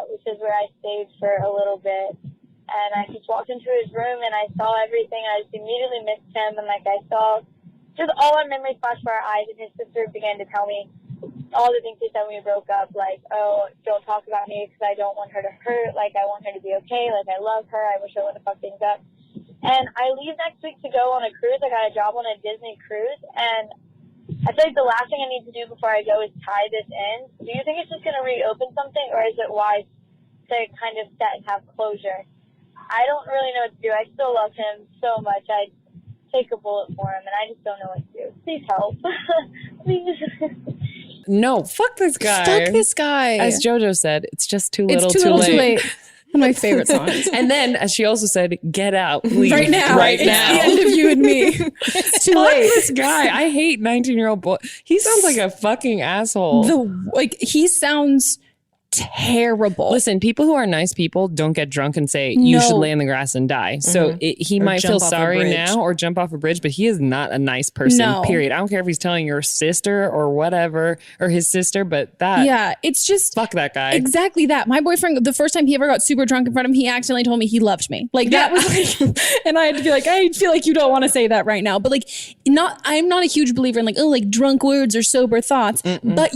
which is where I stayed for a little bit. And I just walked into his room and I saw everything. I just immediately missed him. And like, I saw just all our memories flash before our eyes. And his sister began to tell me all the things he said when we broke up. Like, oh, don't talk about me because I don't want her to hurt. Like, I want her to be okay. Like, I love her. I wish I wouldn't fuck things up. And I leave next week to go on a cruise. I got a job on a Disney cruise. And I feel like the last thing I need to do before I go is tie this in. Do you think it's just going to reopen something, or is it wise to kind of set and have closure? I don't really know what to do. I still love him so much. I'd take a bullet for him, and I just don't know what to do. Please help. Please. No, fuck this guy. Fuck this guy. As JoJo said, it's just too little, too late. One of my favorite songs. And then, as she also said, get out. Leave right now. Right it's now. the end of you and me. It's too late. This guy. I hate 19-year-old boy. He sounds like a fucking asshole. He sounds terrible. Listen, people who are nice people don't get drunk and say you should lay in the grass and die. So he might feel sorry now or jump off a bridge, but he is not a nice person, period. I don't care if he's telling your sister or whatever, or his sister, but that it's just fuck that guy. Exactly that. My boyfriend, the first time he ever got super drunk in front of me, he accidentally told me he loved me. Like that was like, and I had to be like, I feel like you don't want to say that right now, but like I'm not a huge believer in like drunk words or sober thoughts, but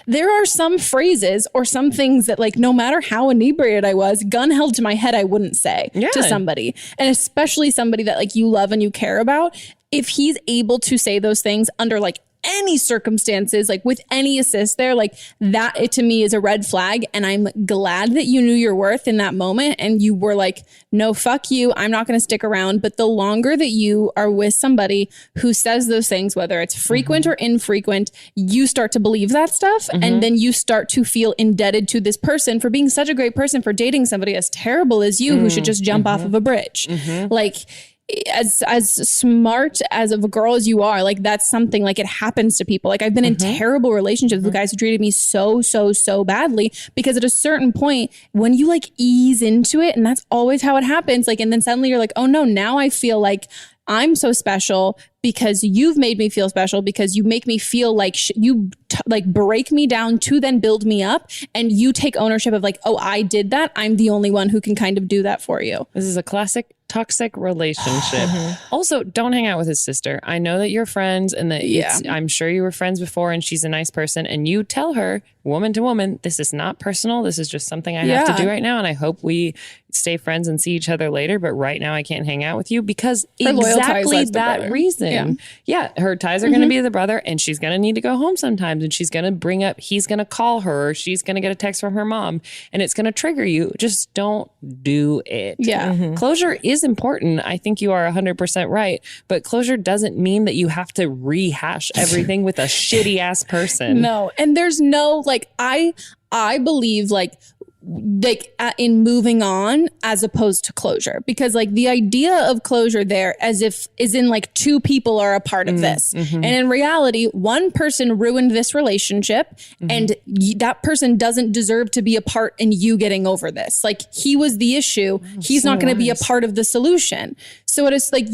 there are some phrases or some things that like no matter how inebriated I was, gun held to my head, I wouldn't say to somebody, and especially somebody that like you love and you care about. If he's able to say those things under like any circumstances, like with any assist there, like that, it to me is a red flag. And I'm glad that you knew your worth in that moment and you were like, no, fuck you, I'm not going to stick around. But the longer that you are with somebody who says those things, whether it's frequent or infrequent, you start to believe that stuff. And then you start to feel indebted to this person for being such a great person, for dating somebody as terrible as you who should just jump off of a bridge. Like, as smart as of a girl as you are, like that's something, like it happens to people. Like I've been in terrible relationships with guys who treated me so badly, because at a certain point when you like ease into it, and that's always how it happens, like, and then suddenly you're like, oh no, now I feel like I'm so special because you've made me feel special, because you make me feel like you break me down to then build me up, and you take ownership of like, oh, I did that. I'm the only one who can kind of do that for you. This is a classic toxic relationship. Also, don't hang out with his sister. I know that you're friends and that I'm sure you were friends before, and she's a nice person, and you tell her, woman to woman, this is not personal. This is just something I have to do right now. And I hope we stay friends and see each other later. But right now I can't hang out with you because exactly that reason. Yeah. Her ties are going to be the brother, and she's going to need to go home sometimes, and she's going to bring up, he's going to call her, or she's going to get a text from her mom, and it's going to trigger you. Just don't do it. Closure is important. I think you are 100% right, but closure doesn't mean that you have to rehash everything with a shitty ass person. No. And there's no, like, I believe in moving on as opposed to closure, because like the idea of closure there as if is in like two people are a part of this. And in reality, one person ruined this relationship and that person doesn't deserve to be a part in you getting over this. Like he was the issue. He's not going to be a part of the solution. So it is like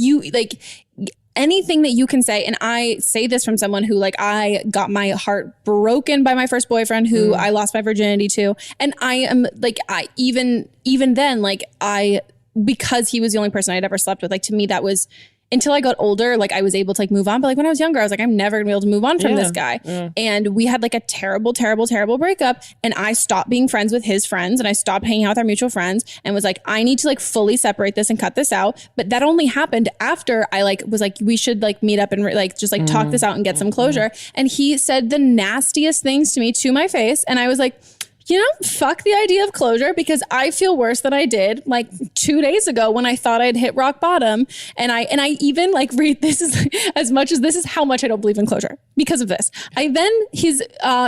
anything that you can say, and I say this from someone who, like, I got my heart broken by my first boyfriend who I lost my virginity to. And I am like, even then, like because he was the only person I'd ever slept with, like to me, that was, until I got older, like I was able to like move on. But like when I was younger, I was like, I'm never gonna be able to move on from this guy. And we had like a terrible breakup. And I stopped being friends with his friends, and I stopped hanging out with our mutual friends, and was like, I need to like fully separate this and cut this out. But that only happened after I like was like, we should like meet up and just like talk this out and get some closure. And he said the nastiest things to me to my face. And I was like, you know, fuck the idea of closure, because I feel worse than I did like 2 days ago when I thought I'd hit rock bottom. And I even like read, this is as much as this is how much I don't believe in closure because of this. His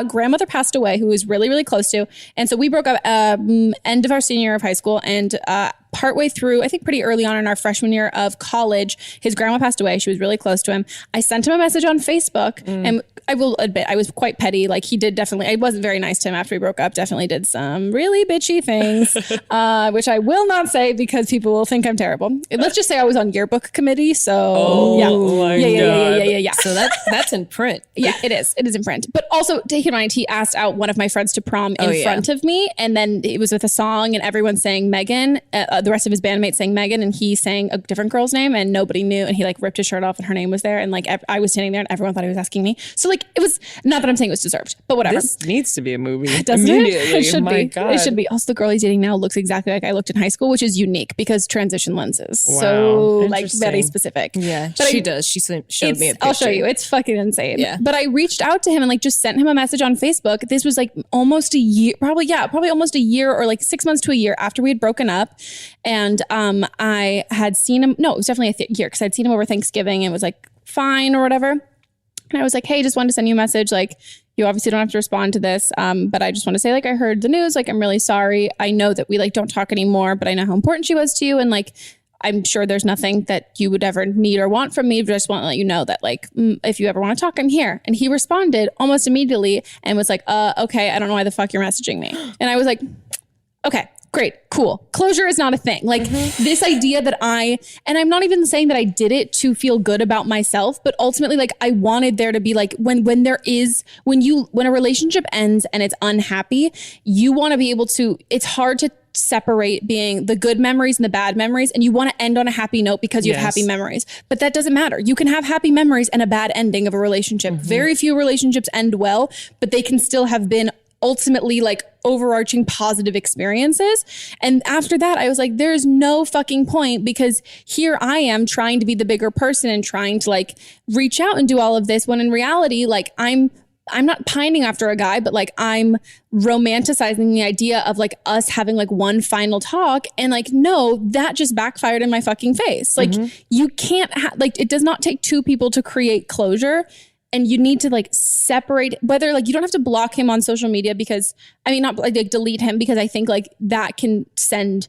grandmother passed away, who was really, really close to. And so we broke up end of our senior year of high school, and partway through, I think pretty early on in our freshman year of college, his grandma passed away. She was really close to him. I sent him a message on Facebook, and I will admit I was quite petty. Like he did definitely, I wasn't very nice to him after we broke up. Definitely did some really bitchy things, which I will not say because people will think I'm terrible. Let's just say I was on yearbook committee. So yeah. So that's in print. print. Yeah, it is. It is in print. But also, take in mind, he asked out one of my friends to prom in front of me. And then it was with a song and everyone sang Megan, the rest of his bandmates sang Megan, and he sang a different girl's name and nobody knew. And he like ripped his shirt off and her name was there. And like I was standing there and everyone thought he was asking me. So like it was, not that I'm saying it was deserved, but whatever. This needs to be a movie. Doesn't it? It should My be. God. It should be. Also, the girl he's dating now looks exactly like I looked in high school, which is unique because transition lenses. Wow. So like Interesting. very specific. Yeah, But she does. She showed me a picture. I'll show you. It's fucking insane. Yeah. But I reached out to him and like just sent him a message on Facebook. This was like almost a year, probably almost a year or like 6 months to a year after we had broken up. And I had seen him. No, it was definitely a year because I'd seen him over Thanksgiving and it was like fine or whatever. And I was like, hey, just wanted to send you a message. Like, you obviously don't have to respond to this. But I just want to say, like, I heard the news. Like, I'm really sorry. I know that we like don't talk anymore, but I know how important she was to you. And like, I'm sure there's nothing that you would ever need or want from me. But I just want to let you know that like, if you ever want to talk, I'm here. And he responded almost immediately and was like, okay, I don't know why the fuck you're messaging me. And I was like, okay. Great, cool. Closure is not a thing. Like this idea that and I'm not even saying that I did it to feel good about myself, but ultimately like I wanted there to be like when a relationship ends and it's unhappy, you want to be able to, it's hard to separate being the good memories and the bad memories. And you want to end on a happy note because you have happy memories, but that doesn't matter. You can have happy memories and a bad ending of a relationship. Very few relationships end well, but they can still have been ultimately like overarching positive experiences. And after that, I was like, there's no fucking point because here I am trying to be the bigger person and trying to like reach out and do all of this when in reality, like I'm not pining after a guy, but like I'm romanticizing the idea of like us having like one final talk. And like, no, that just backfired in my fucking face. Like you can't like, it does not take two people to create closure. And you need to like separate, whether like you don't have to block him on social media because not like delete him because I think like that can send,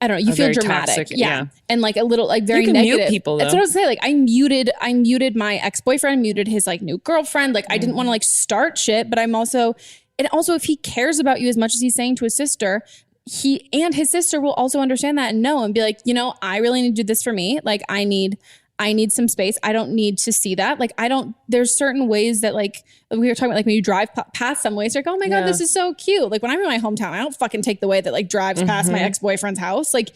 I don't know, you feel dramatic. Toxic, yeah. And like a little like very you can negative. Mute people, though. That's what I was saying. Like I muted my ex-boyfriend, muted his like new girlfriend. Like I didn't want to like start shit, but and also if he cares about you as much as he's saying to his sister, he and his sister will also understand that and know and be like, I really need to do this for me. Like I need some space. I don't need to see that. Like, there's certain ways that like, we were talking about like when you drive past some ways, you're like, oh my God, this is so cute. Like when I'm in my hometown, I don't fucking take the way that like drives past my ex-boyfriend's house. Like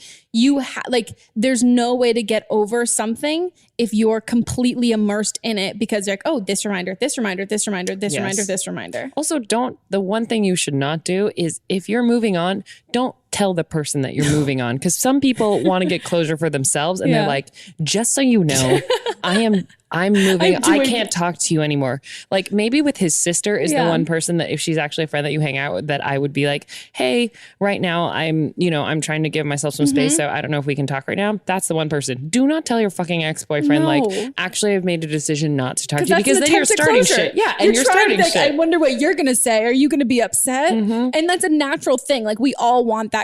there's no way to get over something if you're completely immersed in it because you're like, oh, this reminder, this reminder, this reminder, this reminder, this reminder. Also, the one thing you should not do is if you're moving on, don't tell the person that you're moving on. Because some people want to get closure for themselves and they're like, just so you know, I'm moving. I can't talk to you anymore. Like maybe with his sister is the one person that if she's actually a friend that you hang out with, that I would be like, hey, right now I'm trying to give myself some space. So I don't know if we can talk right now. That's the one person. Do not tell your fucking ex-boyfriend, like, actually I've made a decision not to talk to you because then you're starting shit. Yeah. And you're starting shit. I wonder what you're going to say. Are you going to be upset? And that's a natural thing. Like we all want that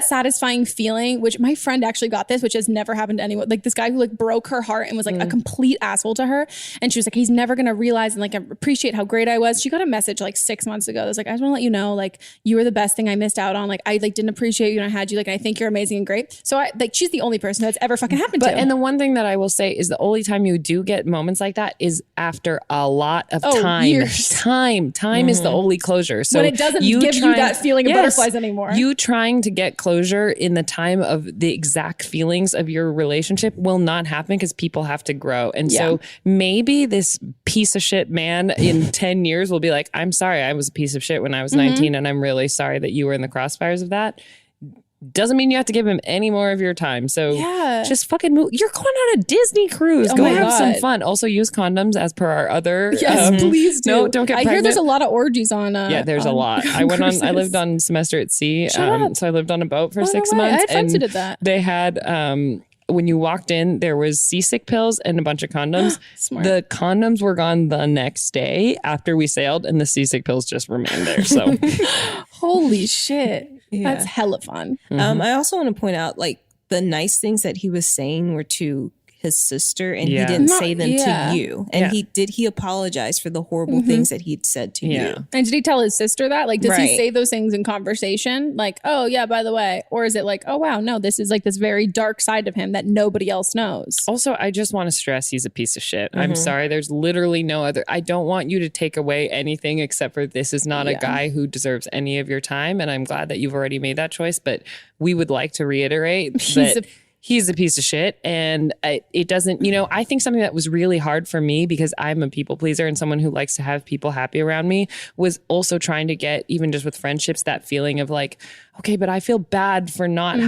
satisfying feeling, which my friend actually got this, which has never happened to anyone. Like this guy who like broke her heart and was like a complete asshole to her. And she was like, he's never going to realize and like appreciate how great I was. She got a message like 6 months ago. It was like, I just want to let you know, like you were the best thing I missed out on. Like I like didn't appreciate you and I had you. Like, and I think you're amazing and great. So she's the only person that's ever fucking happened to. And the one thing that I will say is the only time you do get moments like that is after a lot of time. Years. Time is the only closure. So when it doesn't give you that feeling of butterflies anymore. You trying to get closure in the time of the exact feelings of your relationship will not happen because people have to grow. And so maybe this piece of shit man in 10 years will be like, I'm sorry, I was a piece of shit when I was 19 and I'm really sorry that you were in the crossfires of that. Doesn't mean you have to give him any more of your time. So just fucking move. You're going on a Disney cruise. Go have some fun. Also use condoms as per our other. Yes, please do. No, don't get pregnant. I hear there's a lot of orgies on. There's a lot. I lived on semester at sea. So I lived on a boat for 6 months. I had friends who did that. They had, when you walked in, there was seasick pills and a bunch of condoms. The condoms were gone the next day after we sailed and the seasick pills just remained there. So holy shit. Yeah. That's hella fun. I also want to point out like the nice things that he was saying were to his sister, and he didn't say them to you. And he apologize for the horrible things that he'd said to you. And did he tell his sister that? Like, does he say those things in conversation? Like, oh yeah, by the way, or is it like, oh wow, no, this is like this very dark side of him that nobody else knows? Also, I just want to stress he's a piece of shit. I'm sorry. There's literally no other. I don't want you to take away anything except for this is not a guy who deserves any of your time. And I'm glad that you've already made that choice. But we would like to reiterate that he's a piece of shit. And it doesn't, I think something that was really hard for me, because I'm a people pleaser and someone who likes to have people happy around me, was also trying to get, even just with friendships, that feeling of like, okay, but I feel bad for not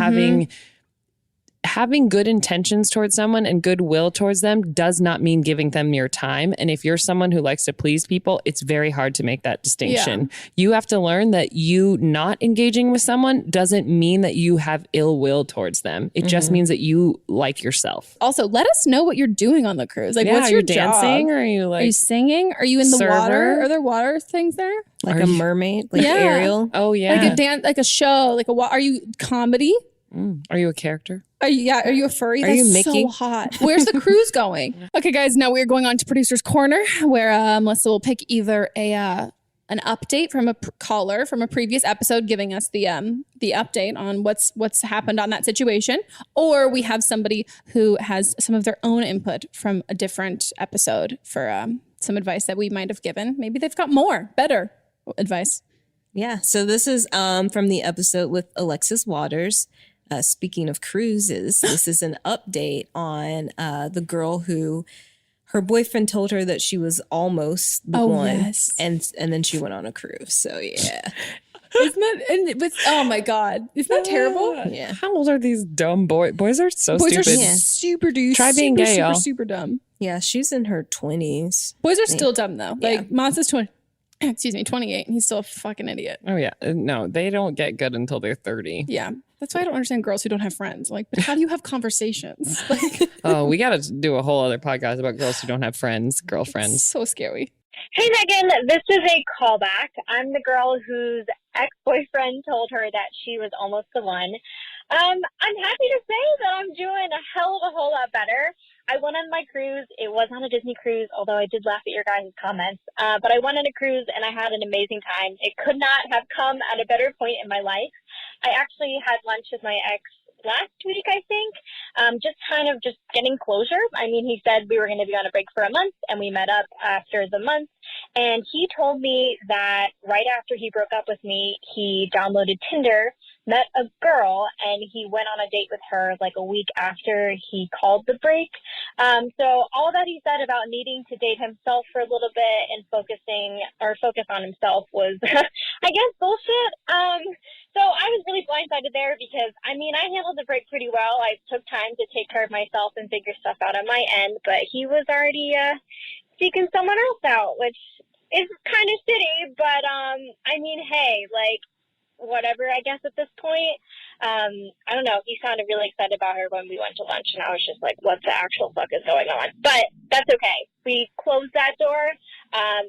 having good intentions towards someone and goodwill towards them does not mean giving them your time. And if you're someone who likes to please people, it's very hard to make that distinction. You have to learn that you not engaging with someone doesn't mean that you have ill will towards them. It just means that you like yourself. Also, let us know what you're doing on the cruise. Like, what's your dancing? job? Or are you like, are you singing? Are you in the water? Are there water things there? Like a mermaid, like Ariel? Oh yeah. Like a dance, like a show, like are you comedy? Are you a character? Are you a furry? Are That's you Mickey? so hot. Where's the cruise going? Okay, guys, now we're going on to Producer's Corner, where Melissa will pick either an update from a caller from a previous episode giving us the update on what's happened on that situation, or we have somebody who has some of their own input from a different episode for some advice that we might have given. Maybe they've got better advice. Yeah, so this is from the episode with Alexis Waters. Speaking of cruises, this is an update on the girl who her boyfriend told her that she was almost the one, and then she went on a cruise. So yeah, isn't that oh my god, isn't that terrible? Yeah. How old are these dumb boys? Boys are so boys stupid. Boys are super dude. Try being gay, y'all. Super dumb. Yeah, she's in her 20s. Boys are still dumb though. Like Moss is 28, and he's still a fucking idiot. Oh yeah, no, they don't get good until they're 30. Yeah. That's why I don't understand girls who don't have friends. Like, but how do you have conversations? Like, oh, we got to do a whole other podcast about girls who don't have friends, girlfriends. So scary. Hey, Megan, this is a callback. I'm the girl whose ex-boyfriend told her that she was almost the one. I'm happy to say that I'm doing a hell of a whole lot better. I went on my cruise. It was on a Disney cruise, although I did laugh at your guys' comments. But I went on a cruise, and I had an amazing time. It could not have come at a better point in my life. I actually had lunch with my ex last week, I think, just getting closure. I mean, he said we were going to be on a break for a month, and we met up after the month. And he told me that right after he broke up with me, he downloaded Tinder, met a girl, and he went on a date with her like a week after he called the break. So all that he said about needing to date himself for a little bit and focus on himself was, I guess, bullshit. So I was really blindsided there because, I mean, I handled the break pretty well. I took time to take care of myself and figure stuff out on my end, but he was already seeking someone else out, which is kind of shitty, but I mean, hey, like, whatever, I guess, at this point. I don't know. He sounded really excited about her when we went to lunch, and I was just like, what the actual fuck is going on? But that's okay. We closed that door.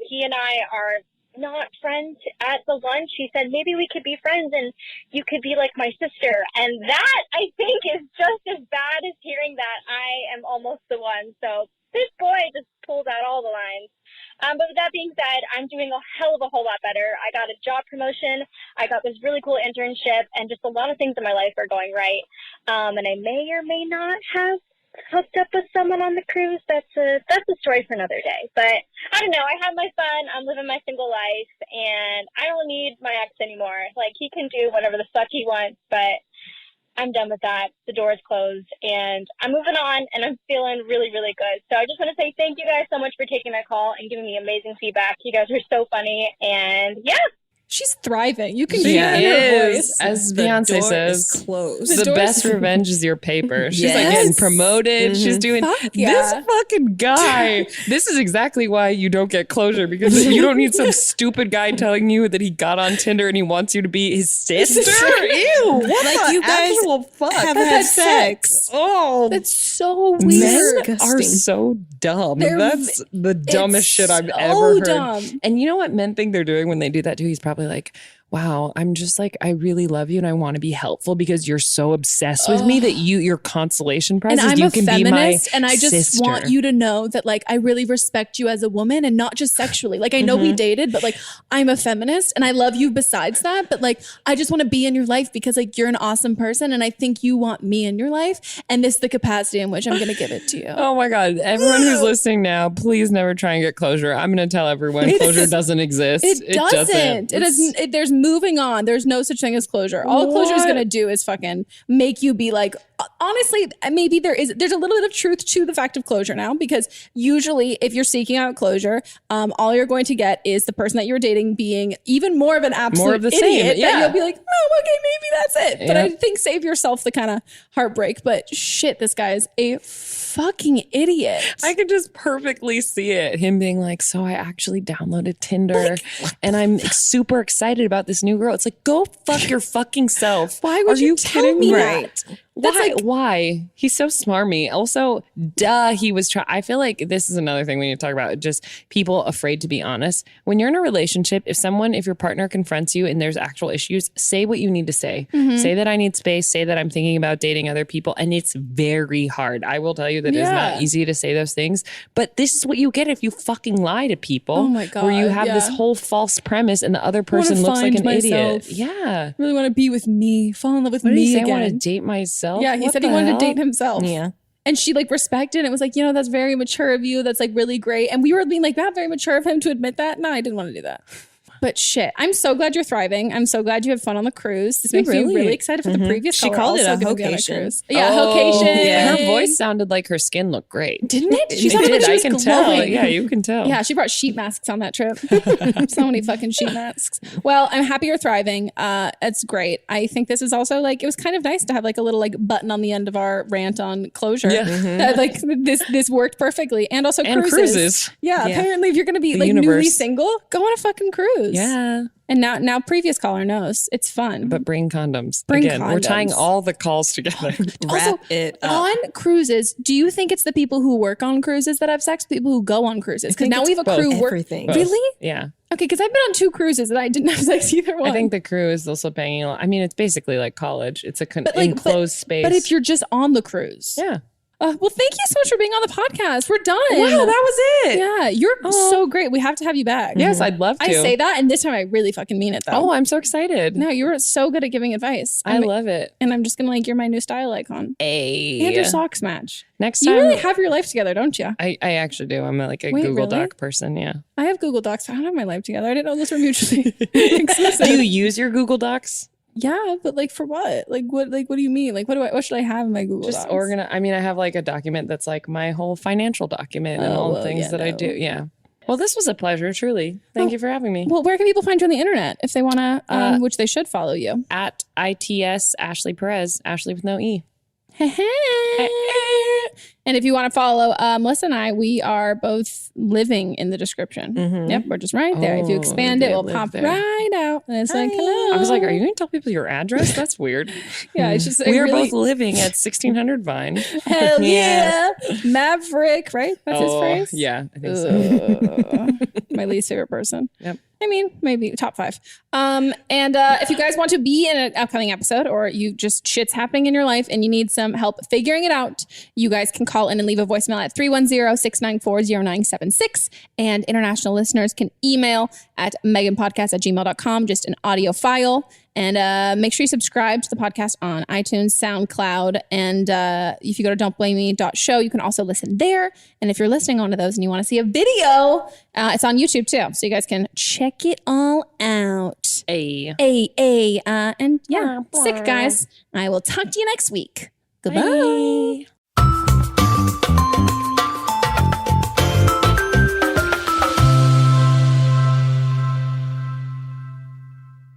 He and I are not friends at the lunch. He said, maybe we could be friends and you could be like my sister. And that, I think, is just as bad as hearing that I am almost the one. So this boy just pulls out all the lines. But with that being said, I'm doing a hell of a whole lot better. I got a job promotion. I got this really cool internship, and just a lot of things in my life are going right. And I may or may not have hooked up with someone on the cruise. That's a story for another day. But I don't know. I have my fun. I'm living my single life, and I don't need my ex anymore. Like, he can do whatever the fuck he wants, but I'm done with that. The door is closed, and I'm moving on, and I'm feeling really, really good. So I just want to say thank you guys so much for taking my call and giving me amazing feedback. You guys are so funny, and yeah. She's thriving. You can hear her voice. As Beyonce says, the best revenge is your paper. She's like getting promoted. She's doing this fucking guy. This is exactly why you don't get closure, because you don't need some stupid guy telling you that he got on Tinder and he wants you to be his sister. Ew. What like you guys have had sex. Oh, that's so weird. Men are so dumb. That's the dumbest shit I've ever heard. Dumb. And you know what men think they're doing when they do that too? He's probably like, wow, I'm just like, I really love you and I want to be helpful because you're so obsessed with me that your consolation prize is you can be my sister. And I just want you to know that like I really respect you as a woman and not just sexually. Like I know we dated, but like I'm a feminist and I love you besides that. But like I just want to be in your life because like you're an awesome person and I think you want me in your life. And this is the capacity in which I'm going to give it to you. Oh my God. Everyone who's listening now, please never try and get closure. I'm going to tell everyone closure doesn't exist. It doesn't. It doesn't. There's moving on. There's no such thing as closure. All closure is going to do is fucking make you be like, honestly, maybe there's a little bit of truth to the fact of closure now, because usually if you're seeking out closure, all you're going to get is the person that you're dating being even more of an absolute idiot. That you'll be like, oh, okay, maybe that's it. But I think save yourself the kind of heartbreak. But shit, this guy is a fucking idiot. I could just perfectly see it. Him being like, so I actually downloaded Tinder and I'm super excited about this new girl. It's like, go fuck your fucking self. Why would you tell me that? That's why? He's so smarmy. Also, he was trying. I feel like this is another thing we need to talk about. Just people afraid to be honest. When you're in a relationship, if your partner confronts you and there's actual issues, say what you need to say. Say that I need space. Say that I'm thinking about dating other people. And it's very hard. I will tell you that it's not easy to say those things. But this is what you get if you fucking lie to people. Oh my God. Where you have this whole false premise and the other person looks like an idiot. Yeah. I really want to be with me. Fall in love with me again. I want to date myself. Yeah, he said he wanted to date himself. Yeah. And she like respected it. It was like, that's very mature of you. That's like really great. And we were being like, not very mature of him to admit that. No, I didn't want to do that. But shit, I'm so glad you're thriving. I'm so glad you have fun on the cruise. This makes me really excited for the previous She called it a hocation. Yeah, hocation. Yeah. Her voice sounded like her skin looked great. Didn't it? She sounded like she was glowing. Tell. Yeah, you can tell. Yeah, she brought sheet masks on that trip. So many fucking sheet masks. Well, I'm happy you're thriving. It's great. I think this is also like, it was kind of nice to have like a little like button on the end of our rant on closure. Yeah. Like this worked perfectly. And also cruises. Yeah, apparently if you're going to be like newly single, go on a fucking cruise. Yeah. And now previous caller knows it's fun. But bring condoms. We're tying all the calls together. Wrap it up. On cruises, do you think it's the people who work on cruises that have sex, people who go on cruises? Because now we have a crew everything. Really? Yeah. Okay, because I've been on 2 cruises and I didn't have sex either one. I think the crew is also paying a lot. I mean, it's basically like college. It's a enclosed space. But if you're just on the cruise. Yeah. Well, thank you so much for being on the podcast. We're done. Wow, that was it. Yeah, you're so great. We have to have you back. Yes, I'd love to. I say that, and this time I really fucking mean it, though. Oh, I'm so excited. No, you're so good at giving advice. I love it. And I'm just going to like, you're my new style icon. Hey. And your socks match. Next time. You really have your life together, don't you? I actually do. I'm like a Google Doc person, yeah. I have Google Docs. I don't have my life together. I didn't know those were mutually exclusive. Do you use your Google Docs? Yeah, but like for what? What do you mean? Like what should I have in my Google Docs? I mean, I have like a document that's like my whole financial document and all the things that I do. Yeah. Well, this was a pleasure, truly. Thank you for having me. Well, where can people find you on the internet if they want to, which they should follow you? At ITS Ashly Perez, Ashly with no E. And if you want to follow Melissa and I, we are both living in the description. Yep, we're just right there. If you expand it, we'll pop right out. And it's like, hello. I was like, are you going to tell people your address? That's weird. Yeah, it's just we are both living at 1600 Vine. Hell yeah. Maverick, right? That's his phrase? Yeah, I think so. My least favorite person. Yep. I mean, maybe top 5. And if you guys want to be in an upcoming episode or you just shit's happening in your life and you need some help figuring it out, you guys can call in and leave a voicemail at 310-694-0976. And international listeners can email at meghanpodcast@gmail.com, just an audio file. And make sure you subscribe to the podcast on iTunes, SoundCloud. And if you go to don'tblameme.show, you can also listen there. And if you're listening on to those and you want to see a video, it's on YouTube too. So you guys can check it all out. And yeah, sick guys. I will talk to you next week. Goodbye. Bye.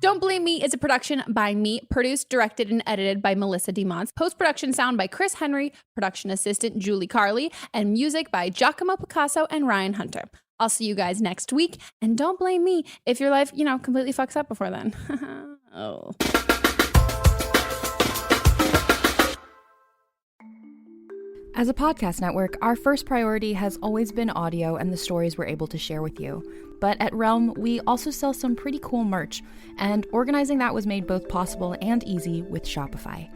Don't Blame Me is a production by me, produced, directed, and edited by Melissa DeMonts. Post-production sound by Chris Henry, production assistant Julie Carley, and music by Giacomo Picasso and Ryan Hunter. I'll see you guys next week, and don't blame me if your life, completely fucks up before then. Oh. As a podcast network, our first priority has always been audio and the stories we're able to share with you. but at Realm, we also sell some pretty cool merch, and organizing that was made both possible and easy with Shopify.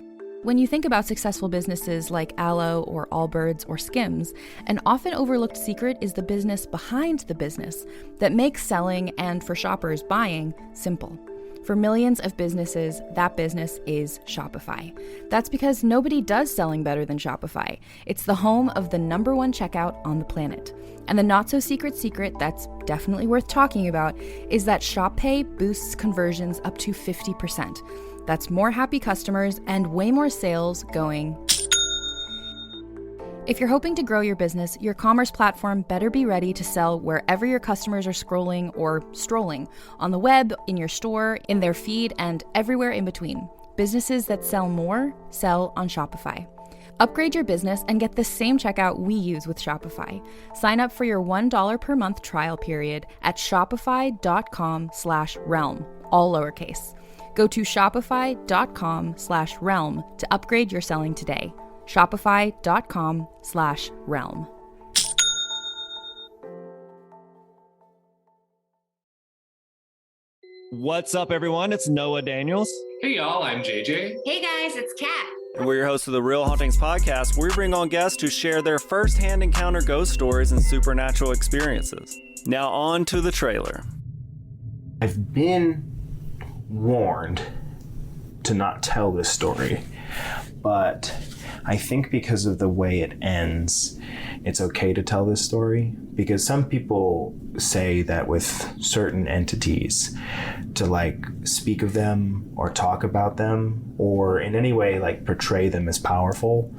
When you think about successful businesses like Aloe or Allbirds or Skims, an often overlooked secret is the business behind the business that makes selling and, for shoppers, buying simple. For millions of businesses, that business is Shopify. That's because nobody does selling better than Shopify. It's the home of the #1 checkout on the planet. And the not-so-secret secret that's definitely worth talking about is that Shop Pay boosts conversions up to 50%. That's more happy customers and way more sales going. If you're hoping to grow your business, your commerce platform better be ready to sell wherever your customers are scrolling or strolling, on the web, in your store, in their feed, and everywhere in between. Businesses that sell more, sell on Shopify. Upgrade your business and get the same checkout we use with Shopify. Sign up for your $1 per month trial period at shopify.com/realm, all lowercase. Go to shopify.com/realm to upgrade your selling today. Shopify.com/realm. What's up, everyone? It's Noah Daniels. Hey, y'all. I'm JJ. Hey, guys. It's Kat. And we're your hosts of the Real Hauntings podcast, where we bring on guests to share their first-hand encounter ghost stories and supernatural experiences. Now on to the trailer. I've been warned to not tell this story, but I think because of the way it ends, it's okay to tell this story, because some people say that with certain entities, to like speak of them or talk about them or in any way like portray them as powerful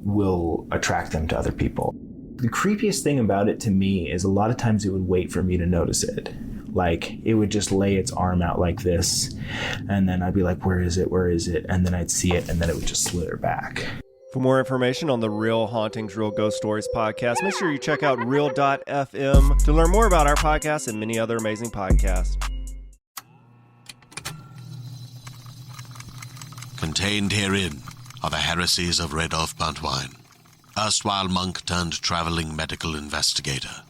will attract them to other people. The creepiest thing about it to me is a lot of times it would wait for me to notice it. Like, it would just lay its arm out like this, and then I'd be like, where is it? Where is it? And then I'd see it, and then it would just slither back. For more information on the Real Hauntings, Real Ghost Stories podcast, make sure you check out real.fm to learn more about our podcast and many other amazing podcasts. Contained herein are the heresies of Radolf Buntwine, erstwhile monk turned traveling medical investigator.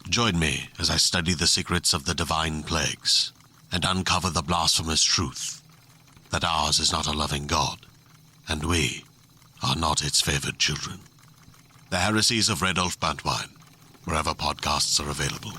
Join me as I study the secrets of the divine plagues and uncover the blasphemous truth that ours is not a loving God, and we are not its favored children. The heresies of Radolf Buntwine, wherever podcasts are available.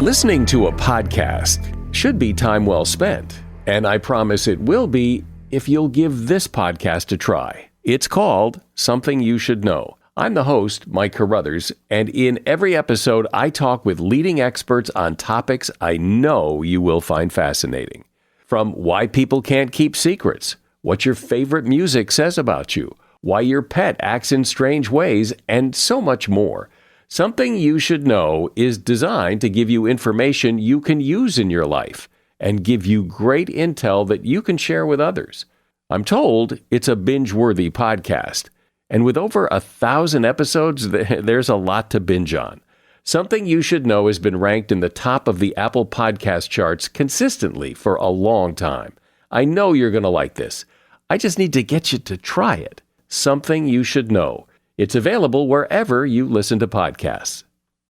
Listening to a podcast should be time well spent, and I promise it will be if you'll give this podcast a try. It's called Something You Should Know. I'm the host, Mike Carruthers, and in every episode, I talk with leading experts on topics I know you will find fascinating. From why people can't keep secrets, what your favorite music says about you, why your pet acts in strange ways, and so much more. Something You Should Know is designed to give you information you can use in your life and give you great intel that you can share with others. I'm told it's a binge-worthy podcast, and with over 1,000 episodes, there's a lot to binge on. Something You Should Know has been ranked in the top of the Apple Podcast charts consistently for a long time. I know you're going to like this. I just need to get you to try it. Something You Should Know. It's available wherever you listen to podcasts.